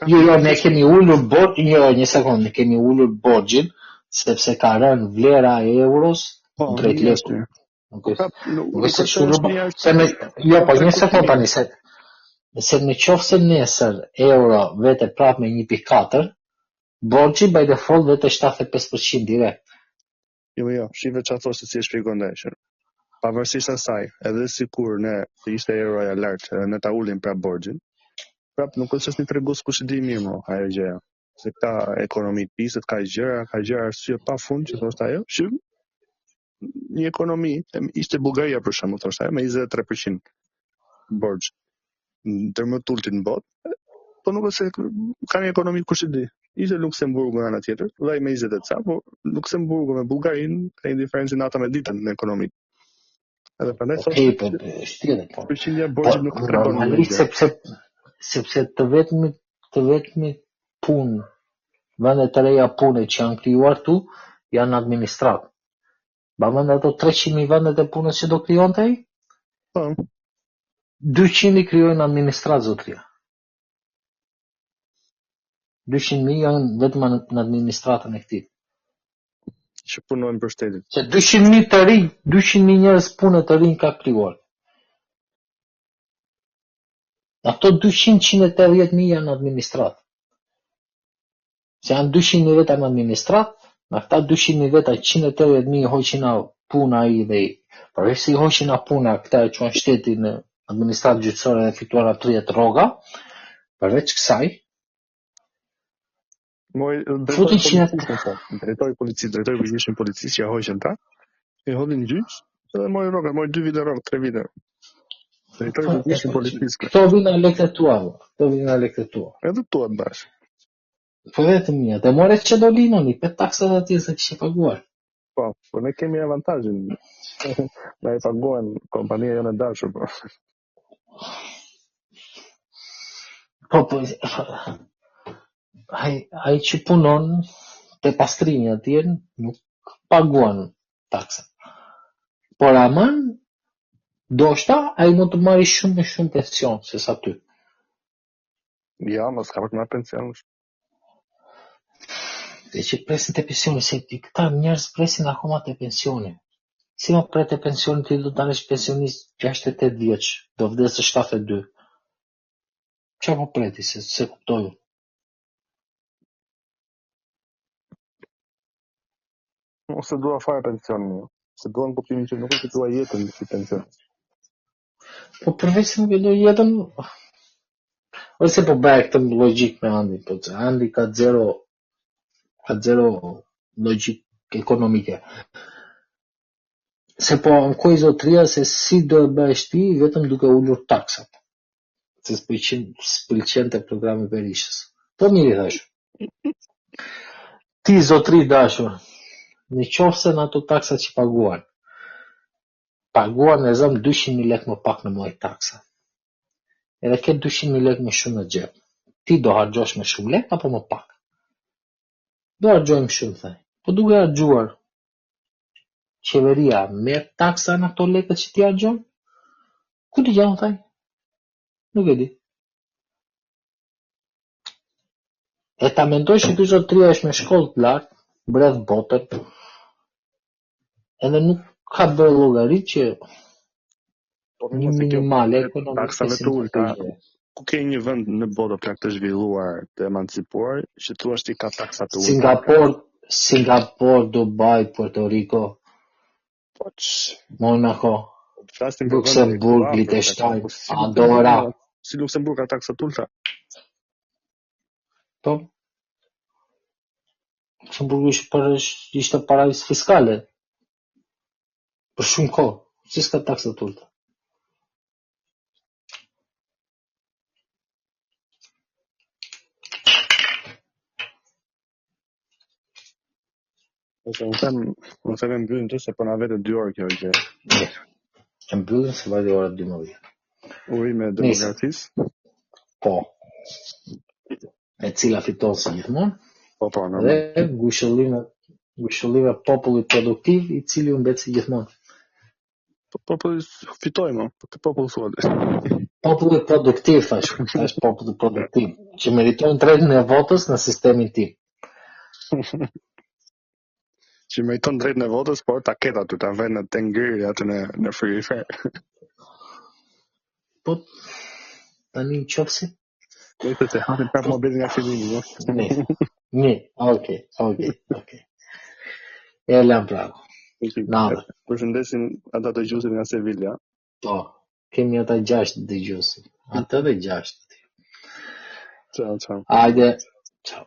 Jo, ne kemi ulur një sekond, ne kemi ulur borxhin sepse ka rënë vlera e euros drejt lekut. Po një sekond tani se në qoftë se nesër euro vete prapë me 1.4, borxhi by default vete 75% direkt. Jo, shive çfarë thoshte si e shpjegonte ai. Pavarësisht asaj, edhe sikur ne ishte euroja lart, ne ta ulim prapë borxhin. Prapë nuk është një tregus kush di mirë më ajo gjëja. Se ka ekonomi të piset, ka gjëra arsye pafund që thoshte ajo. Shim një ekonomi, ishte Bullgaria për shembull, thoshte ajo me 23% borxh. Ndërmjet ulti në botë, po nuk është se ka një ekonomi kush di. Ishte Luksemburgu nga ana tjetër, dhe me 20 ca, po Luksemburgu me Bullgarinë ka një diferencë nata me ditën në ekonomi. Edhe prandaj thoshte, përqindja e borxhit nuk tregon sepse të vetmi punë, vendet të reja pune që janë krijuar tu, janë administrat. Bamën ato 300.000 vendet e punës që do krijonte ai? 200 I krijojnë administrat zotria. 200.000 janë vetëm në administratën e këtij. Që punojnë për shtetin. Që 200.000 të rinj, 200.000 njerëz punë të rinj ka krijuar. Ato 280.000 janë administrat. Se janë 200.000 veta në administrat, në këta 200.000 veta 180.000 hoqin a puna I dhe I. Përveç se I hoqin a puna këta e quan shteti në administrat gjyqësore dhe fituara 30 rroga, përveç kësaj, drejtori përgjithshëm policisë që hoqën ta, I hodhin gjyq, edhe mori rroga, mori 2 vite rrogë, 3 vite. Drejtori përgjithshëm policisë. Këto vinë në lekët tua. Edhe tuat bash. Po vetëm mia, dhe more çedolinën, I pet taksat atje se kishe paguar. Po ne kemi avantazhin. Na I paguan kompania jonë e dashur, po. Po, ai që punon te pastrimi atje nuk paguan taksat. Por aman, doshta ai mund të marrë shumë pension se sa ty. Ja, mos ka për të marrë pension. E që presin të pensioni, se këta njerëz presin akoma të pensioni. Si më pret të pensioni, ti do të danesh pensionist 68 vjeç, do vdes të 72. Qa po preti, se kuptoj? Ose dua fare pensionin, jo. Se dua në kuptimin që nuk e dua jetën si pension. Po përveç se nuk e do jetën, ose po bëj këtë logjik me Andi, po Andi ka zero logjik ekonomike. Se po ankoj zotria se si do e bëhesh ti vetëm duke ullur taksat. Se s'pëlqente programi Berishës. Po mirë thash. Ti zotri dashur, në qoftë se në ato taksat që paguan e zëm 200.000 lek më pak në muaj taksa. Edhe ke 200.000 lek më shumë në xhep. Ti do harxhosh me shumë lek apo më pak? Do harxojmë shumë thaj. Po duke harxhuar qeveria merr taksa në ato lekët që ti harxhon? Ku ti gjan thaj? Nuk e di. E ta mendoj që ky zotria është me shkollë të lartë, mbredh botën, edhe nuk ka bërë llogarit që një minimale ekonomike si në të gjë. Ku ke një vend në botë plak të zhvilluar, të emancipuar, që thua ti ka taksa të ulta? Singapore, Dubai, Puerto Rico, Monaco, Luxemburg, Liechtenstein, Andorra. Si Luxemburg ka taksa të ulta? Po. Luxemburg ishte paradis fiskale. Për shumë kohë. Si s'ka taksa të ulta? Ose unë them mbyllin të se po na vete 2 orë kjo gjë. E mbyllin se vajte ora 12. Urime demokracisë? Po. E cila fiton si gjithmonë? Po, normal. Dhe ngushëllime popullit produktiv i cili u mbet si gjithmonë. Populli fitoi më, të popull thuat. Populli produktiv thash populli produktiv, që meritojnë drejtën e votës në sistemin tim. Që meriton drejtën e votës, por ta ketë aty, ta vënë të ngrirë aty në frigider. Po tani qofsi. Kujtë se hapin prapë mobilin nga fillimi, jo? Një, okay. E lam bravo. Nada. Përshëndesim ata dëgjuesit nga Sevilla. Po, kemi ata 6 dëgjuesi. Ata dhe 6. Ciao. Hajde. Ciao.